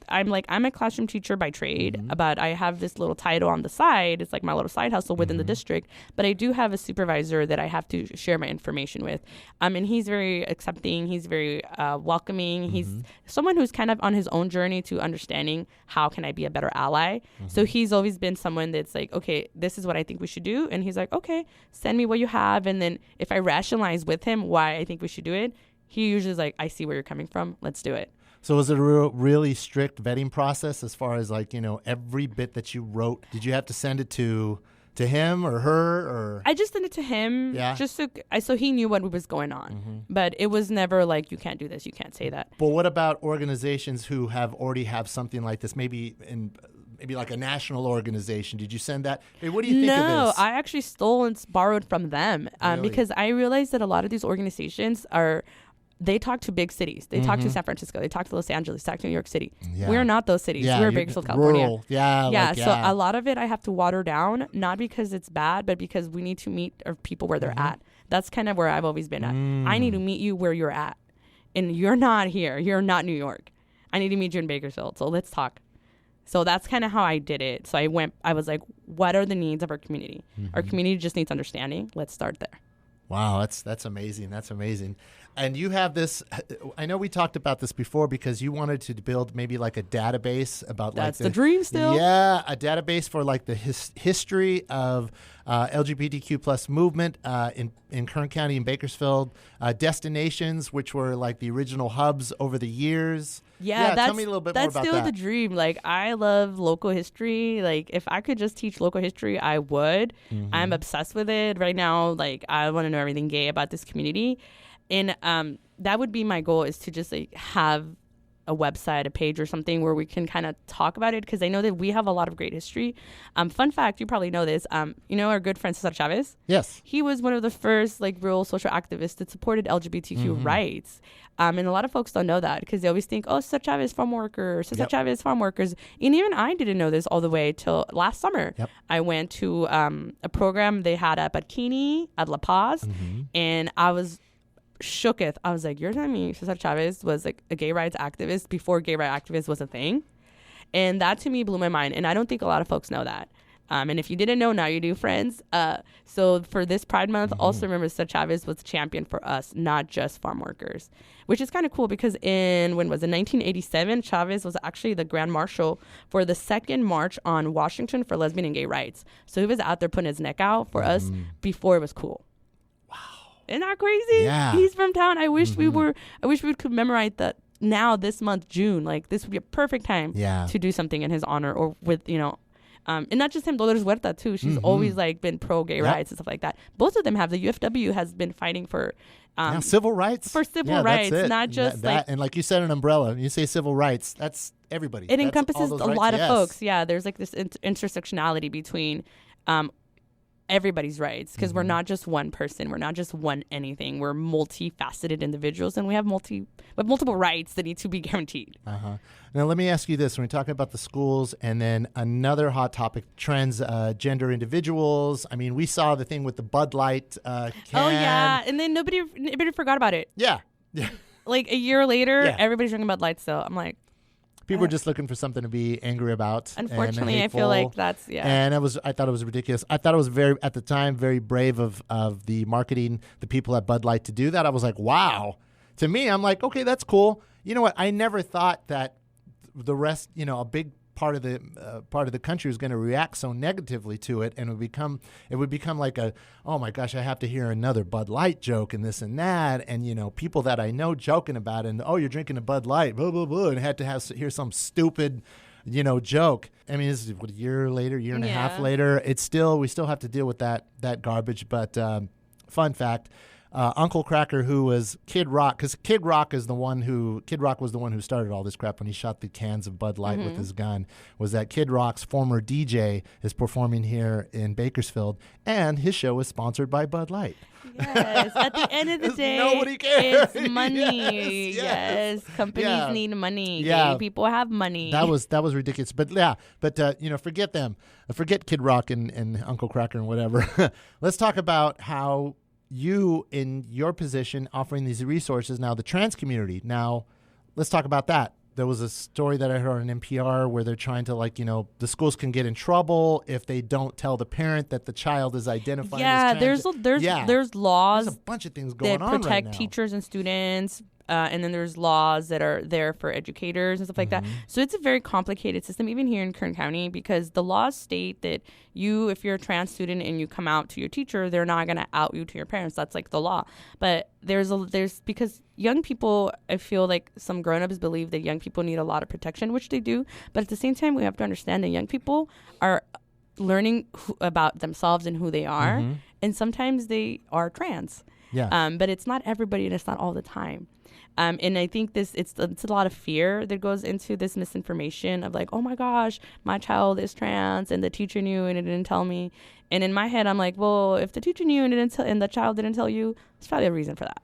I'm a classroom teacher by trade, but I have this little title on the side. It's like my little side hustle within the district. But I do have a supervisor that I have to share my information with. And he's very accepting. He's very welcoming. He's someone who's kind of on his own journey to understanding how can I be a better ally. So he's always been someone that's like, okay, this is what I think we should do. And he's like, okay, send me what you have. And then if I rationalize with him why I think we should do it, he usually is like, I see where you're coming from. Let's do it. So was it a really strict vetting process as far as like, every bit that you wrote? Did you have to send it to To him or her or? I just sent it to him. Yeah. Just so he knew what was going on. Mm-hmm. But it was never like, you can't do this, you can't say that. But what about organizations who already have something like this? Maybe like a national organization. Did you send that? Hey, what do you think of No, this? I actually stole and borrowed from them Really? because I realized that a lot of these organizations they talk to big cities. They talk to San Francisco. They talk to Los Angeles. They talk to New York City. Yeah. We're not those cities. Yeah, We're you're Bakersfield, California. Rural. Yeah. Yeah. So a lot of it I have to water down, not because it's bad, but because we need to meet our people where they're at. That's kind of where I've always been at. I need to meet you where you're at. And you're not here. You're not New York. I need to meet you in Bakersfield. So let's talk. So that's kind of how I did it. So I was like, what are the needs of our community? Our community just needs understanding. Let's start there. Wow, that's amazing. That's amazing. And you have this, I know we talked about this before because you wanted to build maybe like a database about That's the dream still. Yeah, a database for like the history of LGBTQ plus movement in Kern County and Bakersfield, destinations, which were like the original hubs over the years. Yeah, tell me a little bit more about that. That's still the dream. Like, I love local history. Like, if I could just teach local history, I would. I'm obsessed with it right now. Like, I want to know everything gay about this community. And that would be my goal, is to just like have a website, a page or something where we can kind of talk about it, because I know that we have a lot of great history. Fun fact, you probably know this. You know our good friend Cesar Chavez? Yes. He was one of the first like real social activists that supported LGBTQ rights. And a lot of folks don't know that because they always think, oh, Cesar Chavez farm workers, Cesar Chavez farm workers. And even I didn't know this all the way till last summer. I went to a program they had at Bikini at La Paz, and I was shooketh. I was like, you're telling me Cesar Chavez was like a gay rights activist before gay rights activist was a thing? And that to me blew my mind. And I don't think a lot of folks know that. And if you didn't know, now you do, friends. So for this Pride Month, also remember Cesar Chavez was champion for us, not just farm workers, which is kind of cool because in 1987, Chavez was actually the Grand Marshal for the second March on Washington for lesbian and gay rights. So he was out there putting his neck out for us before it was cool. Isn't that crazy? Yeah. He's from town. I wish we would commemorate that now this month, June. Like, this would be a perfect time to do something in his honor, or with, and not just him, Dolores Huerta too. She's always like been pro gay rights and stuff like that. Both of them have. The UFW has been fighting for civil rights. For civil rights, not just that, and like you said, an umbrella. When you say civil rights, that's everybody. It encompasses a lot of folks. Yeah, there's like this intersectionality between everybody's rights, because we're not just one person, we're not just one anything, we're multifaceted individuals, and we have multiple rights that need to be guaranteed. Now let me ask you this: when we talk about the schools, and then another hot topic, transgender individuals. I mean, we saw the thing with the Bud Light can. Oh yeah, and then nobody forgot about it. Yeah. Like a year later, everybody's drinking Bud Light still. I'm like, people are just looking for something to be angry about. Unfortunately, I feel like that's And I thought it was ridiculous. I thought it was at the time very brave of the marketing, the people at Bud Light to do that. I was like, wow. To me, I'm like, okay, that's cool. You know what? I never thought that the rest, a big part of the country was going to react so negatively to it, and it would become like oh my gosh, I have to hear another Bud Light joke and this and that, and people that I know joking about it, and oh, you're drinking a Bud Light, blah blah blah, and had to hear some stupid joke. I mean, this is a year and a half later. We still have to deal with that garbage. But fun fact. Uncle Cracker, who was Kid Rock, because Kid Rock was the one who started all this crap when he shot the cans of Bud Light with his gun, was that Kid Rock's former DJ is performing here in Bakersfield, and his show is sponsored by Bud Light. Yes, at the end of the day, nobody cares. It's money. Yes. Companies need money. Yeah. Gay people have money. That was ridiculous. But forget them. Forget Kid Rock and Uncle Cracker and whatever. Let's talk about how you, in your position, offering these resources now, the trans community. Now, let's talk about that. There was a story that I heard on NPR where they're trying to, the schools can get in trouble if they don't tell the parent that the child is identifying as trans. There's laws. There's a bunch of things going on that protect right now. Teachers and students. And then there's laws that are there for educators and stuff like that. So it's a very complicated system, even here in Kern County, because the laws state that if you're a trans student and you come out to your teacher, they're not going to out you to your parents. That's like the law. But there's because young people, I feel like some grown-ups believe that young people need a lot of protection, which they do. But at the same time, we have to understand that young people are learning about themselves and who they are. And sometimes they are trans. Yeah. But it's not everybody and it's not all the time. And I think it's a lot of fear that goes into this misinformation of like, oh my gosh, my child is trans and the teacher knew and it didn't tell me. And in my head, I'm like, well, if the teacher knew and and the child didn't tell you, there's probably a reason for that.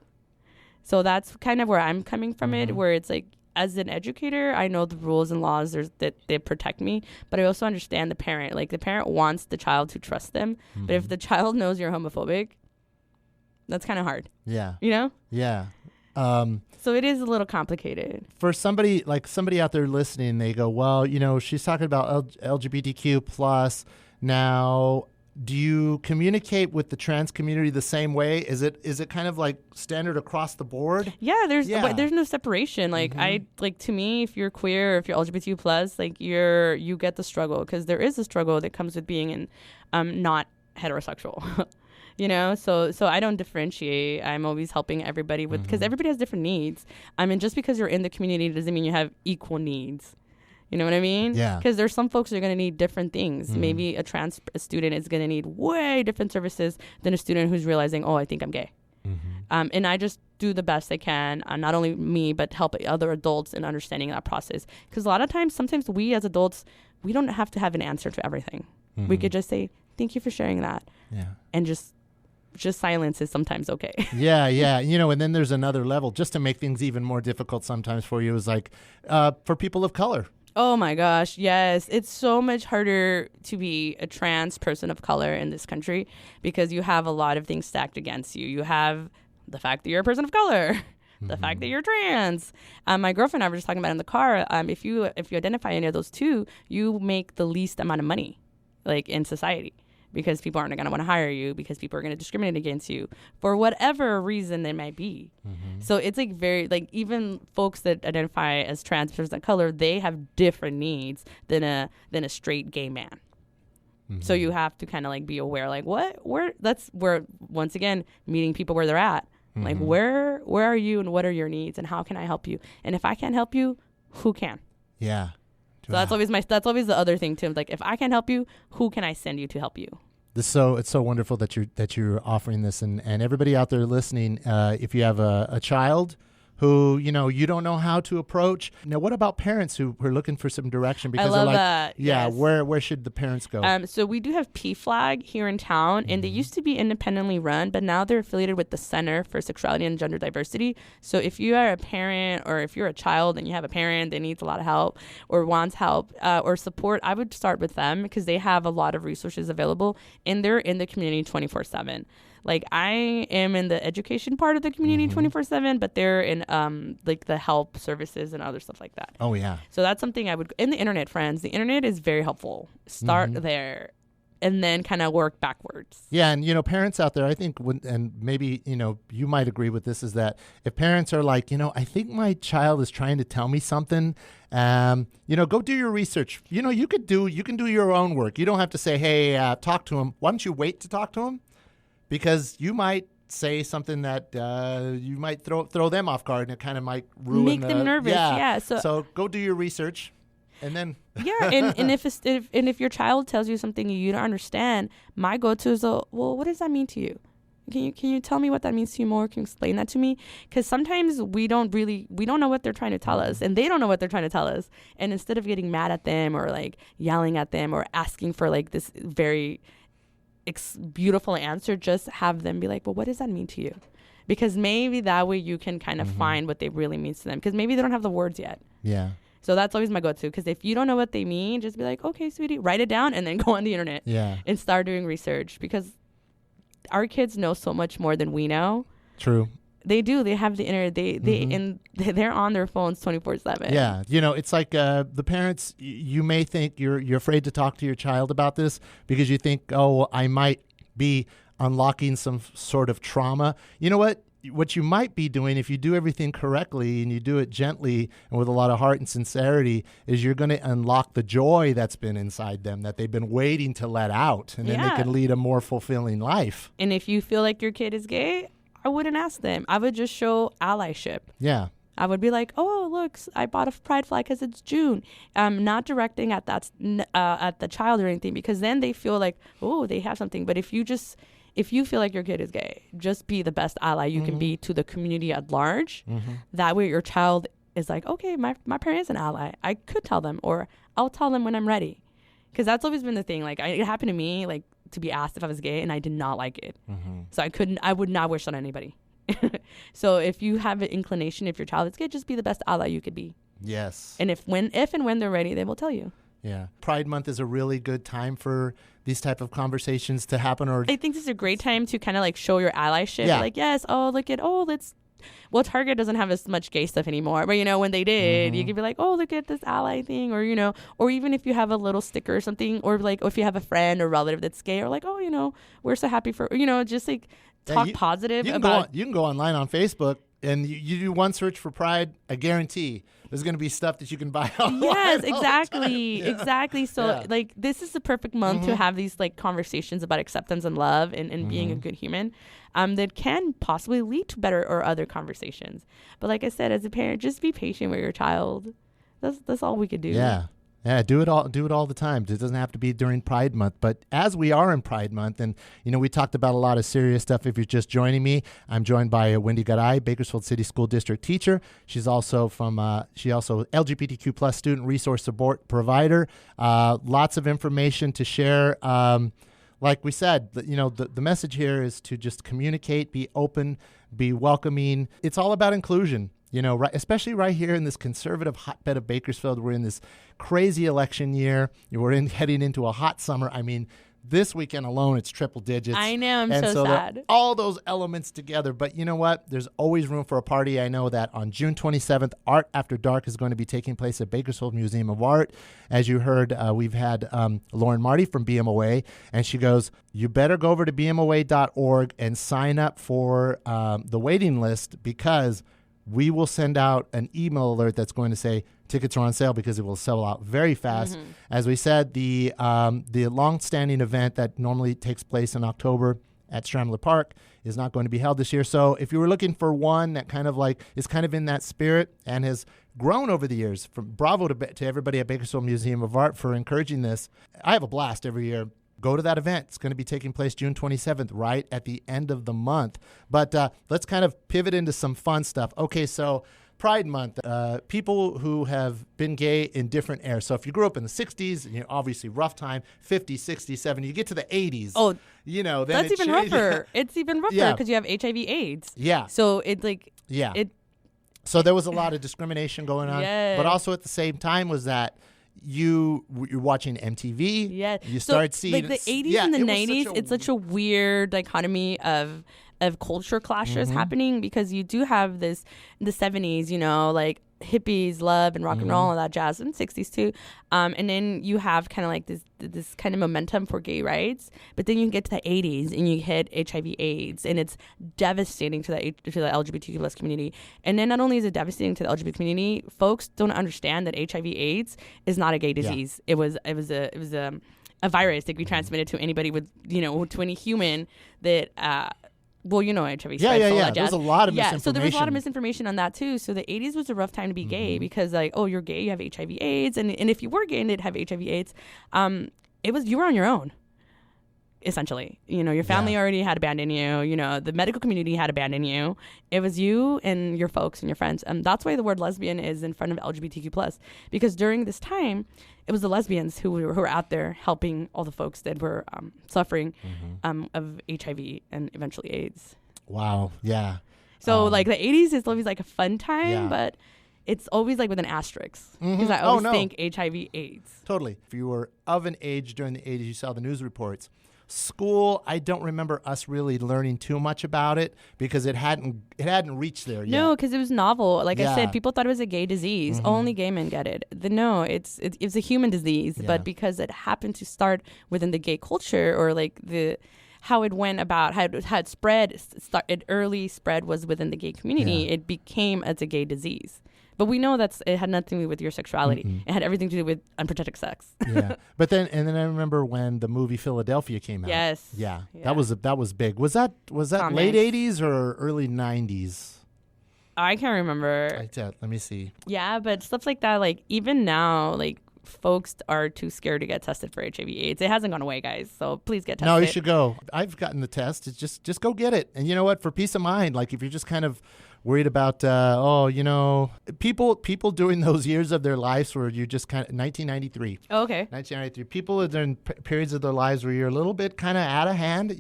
So that's kind of where I'm coming from it, where it's like, as an educator, I know the rules and laws that they protect me, but I also understand the parent. Like the parent wants the child to trust them, but if the child knows you're homophobic, that's kind of hard. Yeah. You know? Yeah. So it is a little complicated. For somebody out there listening, they go, well, she's talking about LGBTQ plus. Now, do you communicate with the trans community the same way? Is it kind of like standard across the board? Yeah, there's no separation. Like to me, if you're queer, if you're LGBTQ plus, like you get the struggle, because there is a struggle that comes with being not heterosexual. So I don't differentiate. I'm always helping everybody with, because everybody has different needs. And just because you're in the community doesn't mean you have equal needs. You know what I mean? Yeah. Because there's some folks that are going to need different things. Maybe a trans student is going to need way different services than a student who's realizing, oh, I think I'm gay. And I just do the best I can, not only me, but help other adults in understanding that process. Because a lot of times, sometimes we as adults, we don't have to have an answer to everything. We could just say, thank you for sharing that. Yeah. And just silence is sometimes okay. Yeah. And then there's another level, just to make things even more difficult sometimes for you, is like for people of color. Oh my gosh, yes. It's so much harder to be a trans person of color in this country because you have a lot of things stacked against you. You have the fact that you're a person of color, the fact that you're trans. My girlfriend and I were just talking about in the car. If you identify any of those two, you make the least amount of money, like in society, because people aren't going to want to hire you, because people are going to discriminate against you for whatever reason they might be. So it's like very, like, even folks that identify as trans persons of color, they have different needs than a straight gay man. So you have to kind of like be aware, like that's where, once again, meeting people where they're at. Like, where are you and what are your needs and how can I help you? And if I can't help you, who can? Yeah. So that's always the other thing too. Like, if I can't help you, who can I send you to help you? It's so wonderful that you're offering this, and everybody out there listening, if you have a child who you don't know how to approach. Now, what about parents who are looking for some direction? Because I love they're like, that. yeah, Yes. where should the parents go? So we do have PFLAG here in town, and they used to be independently run, but now they're affiliated with the Center for Sexuality and Gender Diversity. So if you are a parent, or if you're a child and you have a parent that needs a lot of help or wants help or support, I would start with them, because they have a lot of resources available, and they're in the community 24/7. Like, I am in the education part of the community 24/7, but they're in like the help services and other stuff like that. Oh yeah. So that's something I would, in the internet, friends. The internet is very helpful. Start there, and then kind of work backwards. Yeah, and parents out there, I think, and maybe you might agree with this, is that if parents are like, I think my child is trying to tell me something, go do your research. You can do your own work. You don't have to say, hey, talk to him. Why don't you wait to talk to him? Because you might say something that you might throw them off guard, and it kind of might make them nervous. Yeah. So go do your research, and then and if your child tells you something you don't understand, my go-to is, well, what does that mean to you? Can you tell me what that means to you more? Can you explain that to me? Because sometimes we don't know what they're trying to tell us, and they don't know what they're trying to tell us. And instead of getting mad at them or like yelling at them or asking for like this very beautiful answer, just have them be like, well, what does that mean to you? Because maybe that way you can kind of find what they really means to them, because maybe they don't have the words yet. Yeah. So that's always my go-to, because if you don't know what they mean, just be like, okay, sweetie, write it down, and then go on the internet and start doing research, because our kids know so much more than we know. True. They do. They have the internet. They're on their phones 24/7. Yeah, it's like the parents. You may think you're afraid to talk to your child about this because you think, oh, I might be unlocking some sort of trauma. You know what? What you might be doing, if you do everything correctly and you do it gently and with a lot of heart and sincerity, is you're going to unlock the joy that's been inside them, that they've been waiting to let out, and then they can lead a more fulfilling life. And if you feel like your kid is gay, I wouldn't ask them. I would just show allyship. Yeah. I would be like, oh, look, I bought a pride flag because it's June. Not directing at at the child or anything, because then they feel like, oh, they have something. But if you feel like your kid is gay, just be the best ally you can be to the community at large. That way your child is like, okay, my parent is an ally. I could tell them, or I'll tell them when I'm ready. Because that's always been the thing. Like, it happened to me, like, to be asked if I was gay, and I did not like it. So I would not wish that on anybody. So if you have an inclination, if your child is gay, just be the best ally you could be. Yes. And if and when they're ready, they will tell you. Yeah. Pride Month is a really good time for these type of conversations to happen. Or I think this is a great time to kind of like show your allyship. Yeah. Like, yes, well, Target doesn't have as much gay stuff anymore. But, when they did, you could be like, oh, look at this ally thing. Or, or even if you have a little sticker or something, or like if you have a friend or relative that's gay, or like, oh, we're so happy for, just like talk positive about. You can go online on Facebook and you do one search for Pride. I guarantee there's going to be stuff that you can buy online. Yes, exactly. Yeah. Exactly. So like this is the perfect month to have these like conversations about acceptance and love and being a good human that can possibly lead to better or other conversations. But like I said, as a parent, just be patient with your child. That's all we could do. Yeah. Yeah, do it all the time. It doesn't have to be during Pride Month. But as we are in Pride Month, and we talked about a lot of serious stuff. If you're just joining me, I'm joined by Wendy Garay, Bakersfield City School District teacher. She's also LGBTQ plus student resource support provider. Lots of information to share. Like we said, the message here is to just communicate, be open, be welcoming. It's all about inclusion. Especially right here in this conservative hotbed of Bakersfield. We're in this crazy election year. We're heading into a hot summer. I mean, this weekend alone, it's triple digits. I know. I'm so sad. All those elements together. But you know what? There's always room for a party. I know that on June 27th, Art After Dark is going to be taking place at Bakersfield Museum of Art. As you heard, we've had Lauren Marty from BMOA, and she goes, you better go over to bmoa.org and sign up for the waiting list, because we will send out an email alert that's going to say tickets are on sale, because it will sell out very fast. As we said, the long-standing event that normally takes place in October at Stramler Park is not going to be held this year. So if you were looking for one that kind of like is kind of in that spirit and has grown over the years, from bravo to everybody at Bakersfield Museum of Art for encouraging this. I have a blast every year. Go to that event. It's going to be taking place June 27th, right at the end of the month. But let's kind of pivot into some fun stuff. Okay, so Pride Month, people who have been gay in different eras. So if you grew up in the 60s, obviously rough time, 50s, 60s, 70s, you get to the 80s. Oh, then that's even rougher. It's even rougher because you have HIV/AIDS. Yeah. So it's like, so there was a lot of discrimination going on. Yes. But also at the same time was that you're watching MTV. Yeah. You start seeing like the 80s and the 90s. It's such a weird dichotomy of culture clashes happening, because you do have this in the 70s, like hippies, love and rock and roll and all that jazz, and 60s too. And then you have kind of like this kind of momentum for gay rights, but then you get to the 80s and you hit HIV/AIDS, and it's devastating to the LGBTQ plus community. And then not only is it devastating to the LGBT community, folks don't understand that HIV/AIDS is not a gay disease. Yeah. It was a virus that we transmitted to anybody with to any human that HIV. Yeah. There was a lot of misinformation. So there was a lot of misinformation on that too. So the 80s was a rough time to be gay, because like, oh, you're gay, you have HIV/AIDS, and if you were gay and did have HIV/AIDS, you were on your own. Essentially, your family already had abandoned you. The medical community had abandoned you. It was you and your folks and your friends, and that's why the word lesbian is in front of LGBTQ plus. Because during this time, it was the lesbians who were out there helping all the folks that were suffering of HIV and eventually AIDS. Wow. Yeah. So like the 80s is always like a fun time, but it's always like with an asterisk, because I always think HIV/AIDS. Totally. If you were of an age during the 80s, you saw the news reports. School, I don't remember us really learning too much about it, because it hadn't reached there yet. No, because it was novel. Like I said, people thought it was a gay disease. Only gay men get it. It's a human disease, but because it happened to start within the gay culture, or like how it went about, how it spread, early spread was within the gay community. It became as a gay disease. But we know it had nothing to do with your sexuality. It had everything to do with unprotected sex. Yeah. But then I remember when the movie Philadelphia came out. Yes. Yeah. That was big. Was that late 80s or early 90s? I can't remember. Let me see. Yeah, but stuff like that, like even now, like folks are too scared to get tested for HIV/AIDS. It hasn't gone away, guys. So please get tested. No, you should go. I've gotten the test. It's just go get it. And you know what? For peace of mind, like if you're just kind of worried about, people during those years of their lives where you just kind of 1993. Oh, okay. 1993. People are during periods of their lives where you're a little bit kind of out of hand.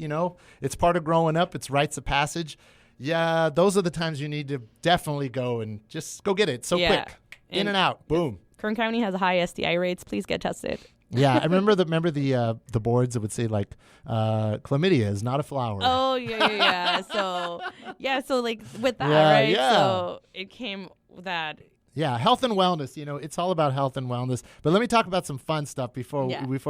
It's part of growing up. It's rites of passage. Yeah, those are the times you need to definitely go and just go get it. So quick, in and out, boom. Kern County has high STI rates. Please get tested. Yeah, I remember the boards that would say like chlamydia is not a flower. Oh yeah. So like with that, right? Yeah. So it came with that. Yeah, health and wellness. It's all about health and wellness. But let me talk about some fun stuff before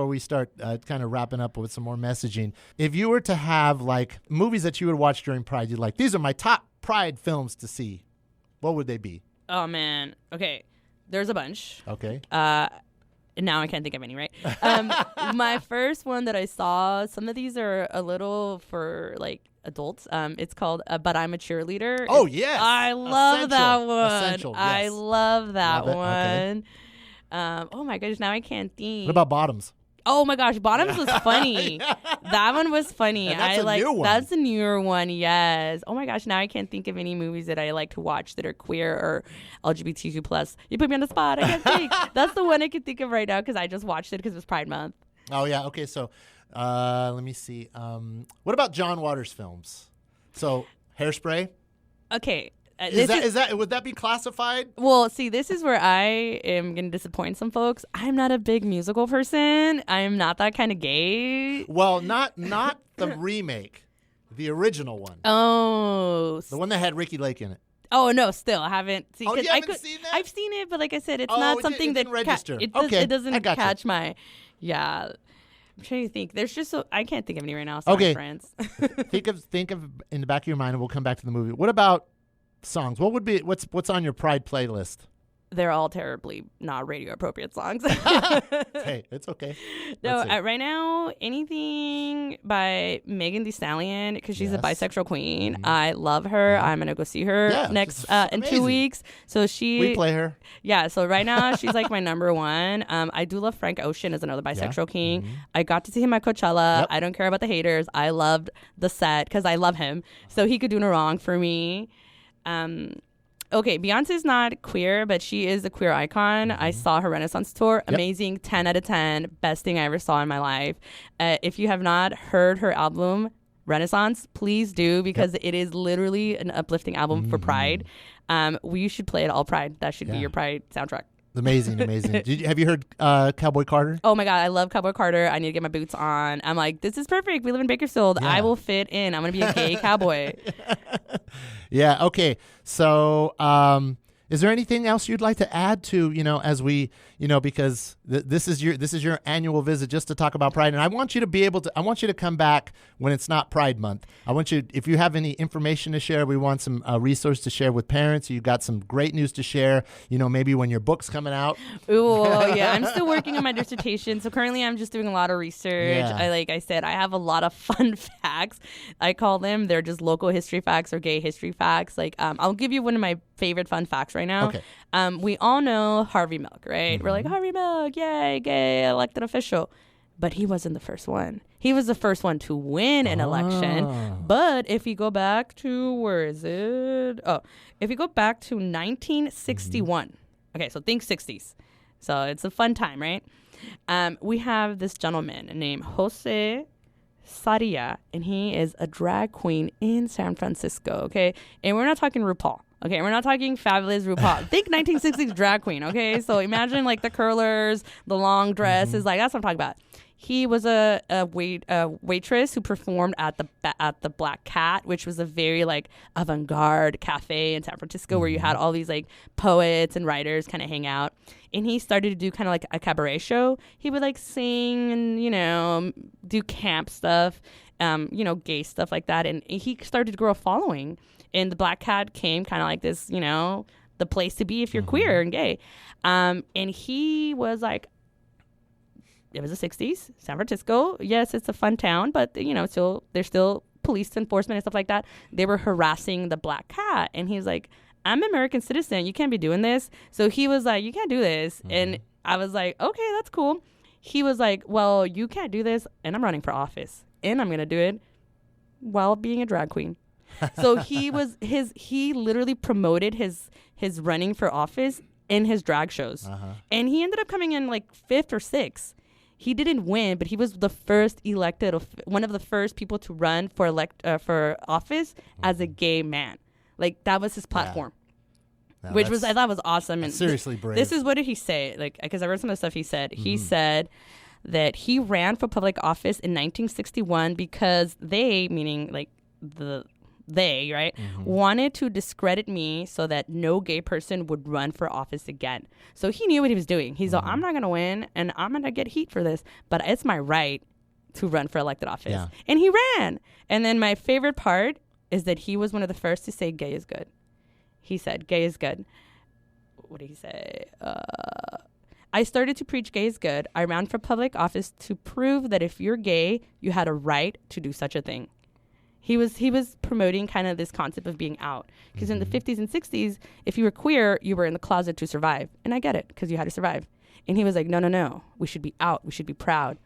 we start kind of wrapping up with some more messaging. If you were to have like movies that you would watch during Pride, you'd like, these are my top Pride films to see, what would they be? Oh man. Okay. There's a bunch. Okay. Now I can't think of any, right? My first one that I saw, some of these are a little for like adults. It's called But I'm a Cheerleader. Oh, yes. I love that one. Essential, yes. I love that one. Okay. Oh my gosh, now I can't think. What about Bottoms? Oh my gosh, Bottoms was funny. That one was funny. And that's a new one. That's a newer one, yes. Oh my gosh, now I can't think of any movies that I like to watch that are queer or LGBTQ plus. You put me on the spot. I can't think. That's the one I can think of right now because I just watched it because it was Pride Month. Oh yeah. Okay. So let me see. What about John Waters films? So Hairspray. Okay. Is that would that be classified? Well, see, this is where I am going to disappoint some folks. I'm not a big musical person. I'm not that kind of gay. Well, not the remake, the original one. Oh. The one that had Ricky Lake in it. Oh, no, still. I haven't seen it. Oh, you haven't seen that? I've seen it, but like I said, it's not something that register. It doesn't I catch my. Yeah. I'm trying to think. There's just I can't think of any right now. Sorry, friends. think of in the back of your mind, and we'll come back to the movie. What about songs? What's on your Pride playlist? They're all terribly not radio appropriate songs. Hey, it's okay. No, right now, anything by Megan Thee Stallion, because she's a bisexual queen. Mm-hmm. I love her. I'm going to go see her next in 2 weeks. So we play her. Yeah, so right now, she's like my number one. I do love Frank Ocean as another bisexual king. Mm-hmm. I got to see him at Coachella. Yep. I don't care about the haters. I loved the set because I love him. So he could do no wrong for me. Okay, Beyonce's not queer, but she is a queer icon. Mm-hmm. I saw her Renaissance tour. Yep. Amazing, 10 out of 10. Best thing I ever saw in my life. If you have not heard her album, Renaissance, please do, because it is literally an uplifting album for Pride. You should play it all Pride. That should be your Pride soundtrack. Amazing. Have you heard Cowboy Carter? Oh my God, I love Cowboy Carter. I need to get my boots on. I'm like, this is perfect. We live in Bakersfield. Yeah. I will fit in. I'm going to be a gay cowboy. Yeah. Okay. So, is there anything else you'd like to add to, as we, because this is your annual visit just to talk about Pride. And I want you to come back when it's not Pride Month. I want you, if you have any information to share, we want some resource to share with parents. You've got some great news to share, maybe when your book's coming out. Oh, yeah. I'm still working on my dissertation. So currently I'm just doing a lot of research. Yeah. Like I said, I have a lot of fun facts. I call them, they're just local history facts or gay history facts. Like, I'll give you one of my favorite fun facts right now. Okay. We all know Harvey Milk, right? Mm-hmm. We're like, Harvey Milk, yay, gay elected official. But he wasn't the first one. He was the first one to win an election. But if you go back to, if you go back to 1961. Okay, so think 60s. So it's a fun time, right? We have this gentleman named Jose Sarria, and he is a drag queen in San Francisco, okay? And we're not talking RuPaul. Okay, we're not talking fabulous RuPaul. Think 1960s drag queen, okay? So imagine like the curlers, the long dresses, like that's what I'm talking about. He was a waitress who performed at the Black Cat, which was a very like avant-garde cafe in San Francisco where you had all these like poets and writers kind of hang out. And he started to do kind of like a cabaret show. He would like sing and, do camp stuff, gay stuff like that. And he started to grow a following. And the Black Cat came kind of like this, the place to be if you're queer and gay. And he was like, it was the 60s, San Francisco. Yes, it's a fun town, but, there's still police enforcement and stuff like that. They were harassing the Black Cat. And he's like, I'm an American citizen. You can't be doing this. So he was like, you can't do this. Mm-hmm. And I was like, okay, that's cool. He was like, well, you can't do this. And I'm running for office. And I'm going to do it while being a drag queen. So he literally promoted his running for office in his drag shows. And he ended up coming in like 5th or 6th. He didn't win, but he was the first one of the first people to run for office as a gay man. Like, that was his platform, which I thought was awesome. And seriously brave. This is, what did he say? Like, because I read some of the stuff he said. He said that he ran for public office in 1961 because they, meaning like they, right, wanted to discredit me so that no gay person would run for office again. So he knew what he was doing. He's like, I'm not going to win, and I'm going to get heat for this, but it's my right to run for elected office. Yeah. And he ran. And then my favorite part is that he was one of the first to say gay is good. He said, gay is good. What did he say? I started to preach gay is good. I ran for public office to prove that if you're gay, you had a right to do such a thing. He was promoting kind of this concept of being out. Because in the 50s and 60s, if you were queer, you were in the closet to survive. And I get it, because you had to survive. And he was like, no. We should be out. We should be proud.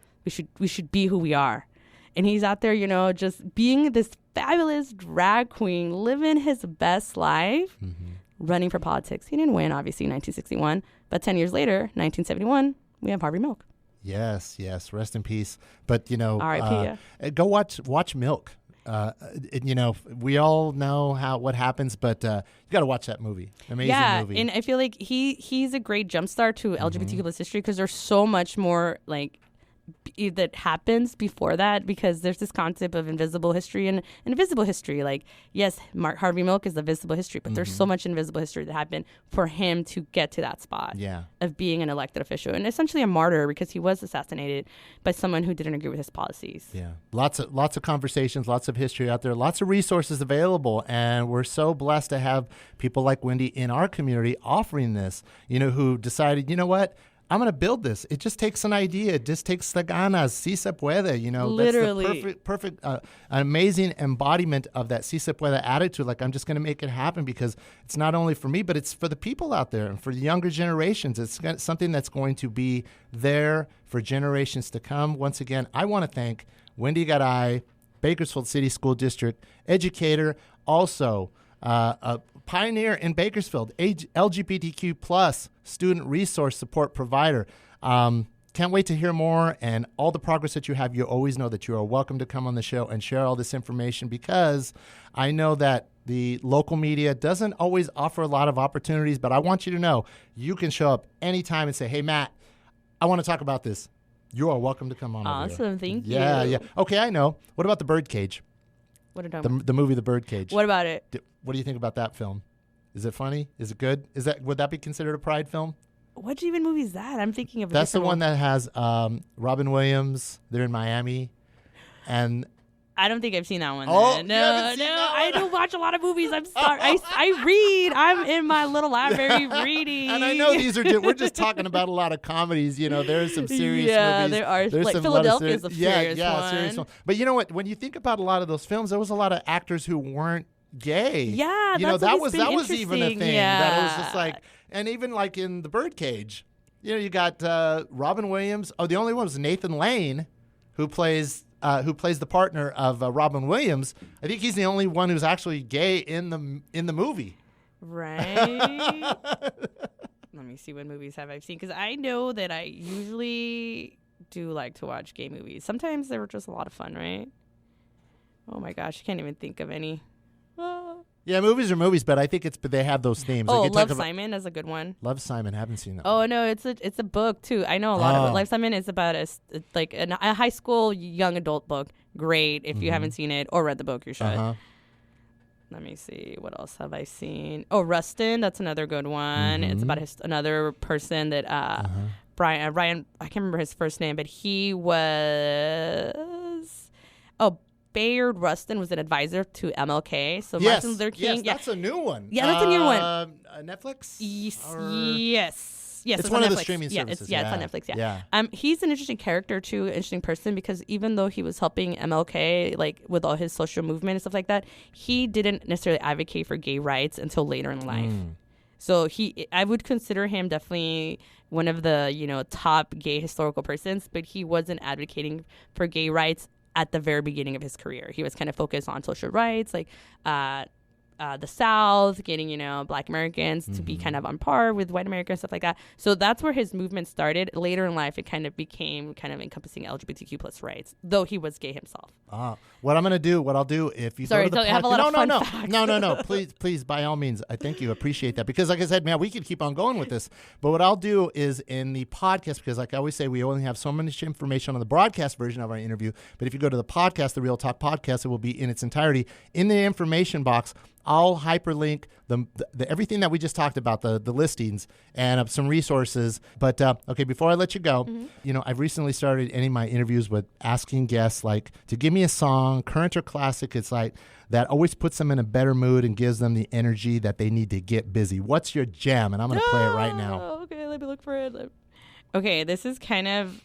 We should be who we are. And he's out there, you know, just being this fabulous drag queen, living his best life, running for politics. He didn't win, obviously, in 1961. But 10 years later, 1971, we have Harvey Milk. Yes. Rest in peace. But, you know, R.I.P. Go watch Milk. You know, we all know what happens, but you got to watch that movie. Amazing movie. Yeah, and I feel like he's a great jumpstart to LGBTQ plus history, because there's so much more like that happens before that, because there's this concept of invisible history and invisible history. Like, yes, Harvey Milk is the visible history, but there's so much invisible history that happened for him to get to that spot of being an elected official, and essentially a martyr, because he was assassinated by someone who didn't agree with his policies. Yeah, lots of conversations, lots of history out there, lots of resources available, and we're so blessed to have people like Wendy in our community offering this, you know, who decided, you know what, I'm going to build this. It just takes an idea. It just takes the ganas. Si se puede, you know. Literally. That's the perfect, amazing embodiment of that si se puede attitude. Like, I'm just going to make it happen, because it's not only for me, but it's for the people out there and for the younger generations. It's something that's going to be there for generations to come. Once again, I want to thank Wendy Garay, Bakersfield City School District educator, also a pioneer in Bakersfield, LGBTQ plus student resource support provider. Can't wait to hear more, and all the progress that you have. You always know that you are welcome to come on the show and share all this information, because I know that the local media doesn't always offer a lot of opportunities, but I want you to know you can show up anytime and say, hey, Matt, I want to talk about this. You are welcome to come on. Awesome. Thank you. Yeah. Okay, I know. What about The Birdcage? What are you talking about? The movie The Birdcage. What about it? What do you think about that film? Is it funny? Is it good? Would that be considered a Pride film? What even movie is that? I'm thinking of. That's the one that has Robin Williams. They're in Miami, and I don't think I've seen that one. Oh, no, I don't watch a lot of movies. I'm sorry. I read. I'm in my little library reading. And I know we're just talking about a lot of comedies. You know, there's some serious movies. Yeah, there are. There's like Philadelphia is a serious one. Serious one. But you know what? When you think about a lot of those films, there was a lot of actors who weren't gay. Yeah, you know, that was even a thing. Yeah. That it was just like, and even like in The Birdcage, you know, you got Robin Williams. Oh, the only one was Nathan Lane, who plays the partner of Robin Williams. I think he's the only one who's actually gay in the movie. Right. Let me see, what movies have I seen, because I know that I usually do like to watch gay movies. Sometimes they were just a lot of fun, right? Oh my gosh, I can't even think of any. Yeah, movies are movies, but I think they have those themes. Oh, Love, Simon is a good one. Love, Simon, haven't seen that. Oh no, it's a book too. I know a lot of it. Love, Simon is about a high school young adult book. Great if you haven't seen it or read the book, you should. Let me see, what else have I seen? Oh, Rustin, that's another good one. It's about another person that Ryan. I can't remember his first name, but he was Bayard Rustin was an advisor to MLK. So Martin Luther King. Yes, that's a new one. Yeah, that's a new one. Netflix? Yes. Yes, it's one of Netflix. the streaming services. It's on Netflix. He's an interesting character too, interesting person, because even though he was helping MLK like with all his social movement and stuff like that, he didn't necessarily advocate for gay rights until later in life. So I would consider him definitely one of the top gay historical persons, but he wasn't advocating for gay rights at the very beginning of his career. He was kind of focused on social rights, like the South, getting, Black Americans to be kind of on par with white Americans, stuff like that. So that's where his movement started. Later in life, it kind of became kind of encompassing LGBTQ plus rights, though he was gay himself. What I'll do if you go to the podcast. No. Please, by all means, I thank you. Appreciate that. Because like I said, man, we could keep on going with this. But what I'll do is in the podcast, because like I always say, we only have so much information on the broadcast version of our interview. But if you go to the podcast, the Real Talk podcast, it will be in its entirety. In the information box, I'll hyperlink the everything that we just talked about, the listings and some resources. But okay, before I let you go, I've recently started ending my interviews with asking guests like to give me a song, current or classic. It's like that always puts them in a better mood and gives them the energy that they need to get busy. What's your jam? And I'm going to play it right now. Okay, let me look for it. Okay, this is kind of...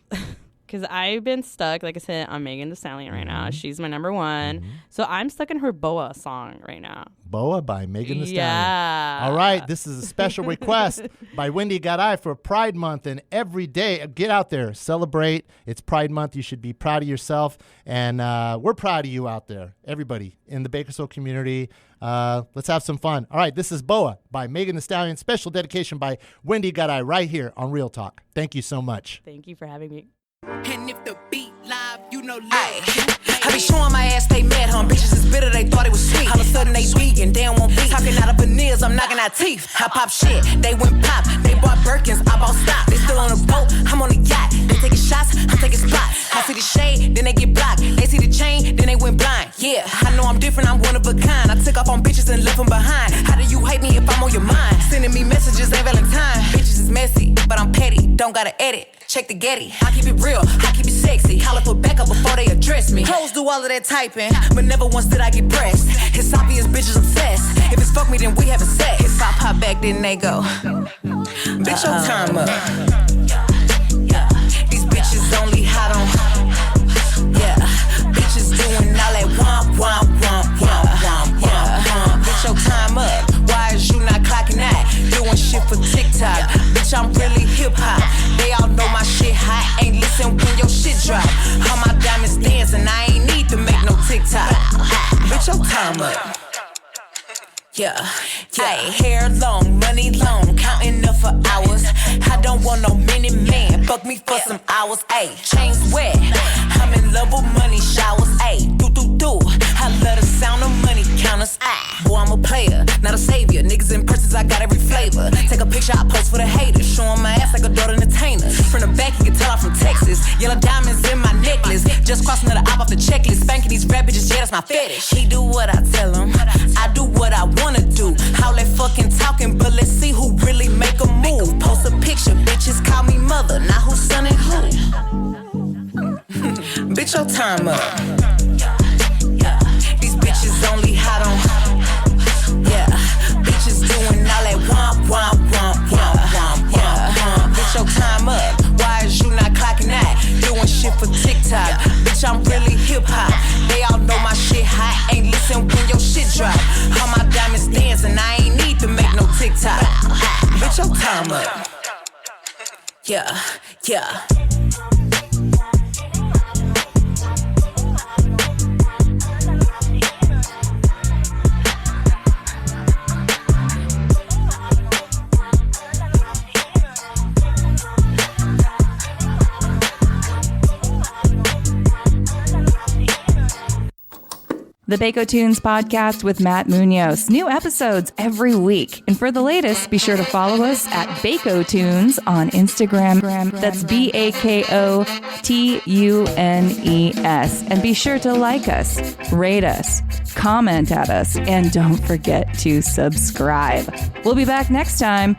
Because I've been stuck, like I said, on Megan Thee Stallion right now. She's my number one. So I'm stuck in her Boa song right now. Boa by Megan Thee Stallion. Yeah. All right. This is a special request by Wendy Garay for Pride Month. And every day, get out there, celebrate. It's Pride Month. You should be proud of yourself. And we're proud of you out there, everybody in the Bakersfield community. Let's have some fun. All right. This is Boa by Megan Thee Stallion. Special dedication by Wendy Garay right here on Real Talk. Thank you so much. Thank you for having me. And if the beat live, I be showing my ass they met her. Bitches is bitter, they thought it was sweet. All of a sudden they vegan, they don't want beef. Talking out of veneers, I'm knocking out teeth. I pop shit, they went pop. They bought Birkins, I bought stock. They still on a boat, I'm on a yacht. They taking shots, I'm taking spots. I see the shade, then they get blocked. They see the chain, then they went blind. Yeah, I know I'm different, I'm one of a kind. I took off on bitches and left them behind. How do you hate me if I'm on your mind? Sending me messages, ain't Valentine. Bitches is messy, but I'm petty. Don't gotta edit. Check the Getty. I keep it real, I keep it sexy. Holla for backup before they address me. Hoes do all of that typing, but never once did I get pressed. It's obvious bitches obsessed. If it's fuck me, then we having sex. If I pop back, then they go. Bitch, your time up. These bitches only hot on. Yeah, bitches doing all that womp, womp, womp, womp, womp, womp, womp. Bitch, your time up. Why is you not clocking that? Doing shit for TikTok. Bitch, I'm really hip-hop. They all know my shit hot. Ain't listen when your shit drop. All my diamonds dancing. I ain't need to make no TikTok. Bitch, your time up. Yeah. Hair long, money long, counting up for hours. I don't want no minute man, fuck me for some hours. Ayy, chains wet, I'm in love with money showers. Ayy, do. I love the sound of money counters. Boy, I'm a player, not a savior. Niggas in purses, I got every flavor. Take a picture, I post for the haters. Showing my ass like a daughter entertainer. From the back, you can tell I'm from Texas. Yellow diamonds in my necklace. Just crossing the op off the checklist. Spanking these rap bitches, yeah, that's my fetish. He do what I tell him, I do what I wanna do. All that fucking talking, but let's see who really make a move. Post a picture, bitches call me mother. Now who's son and who? Bitch, your time up. These bitches only hot on. Yeah, bitches doing all that womp, womp, womp, womp, womp, womp, womp. Bitch, your time up. Why is you not clocking that? Doing shit for TikTok. Bitch, I'm really hip-hop. They all know my shit hot. Ain't listen when your shit drop. All my diamonds dancing. I ain't need to make no TikTok. Bitch, your time up. Yeah. The BAKOTUNES podcast with Matt Munoz. New episodes every week. And for the latest, be sure to follow us at BAKOTUNES on Instagram. That's BAKOTUNES. And be sure to like us, rate us, comment at us, and don't forget to subscribe. We'll be back next time.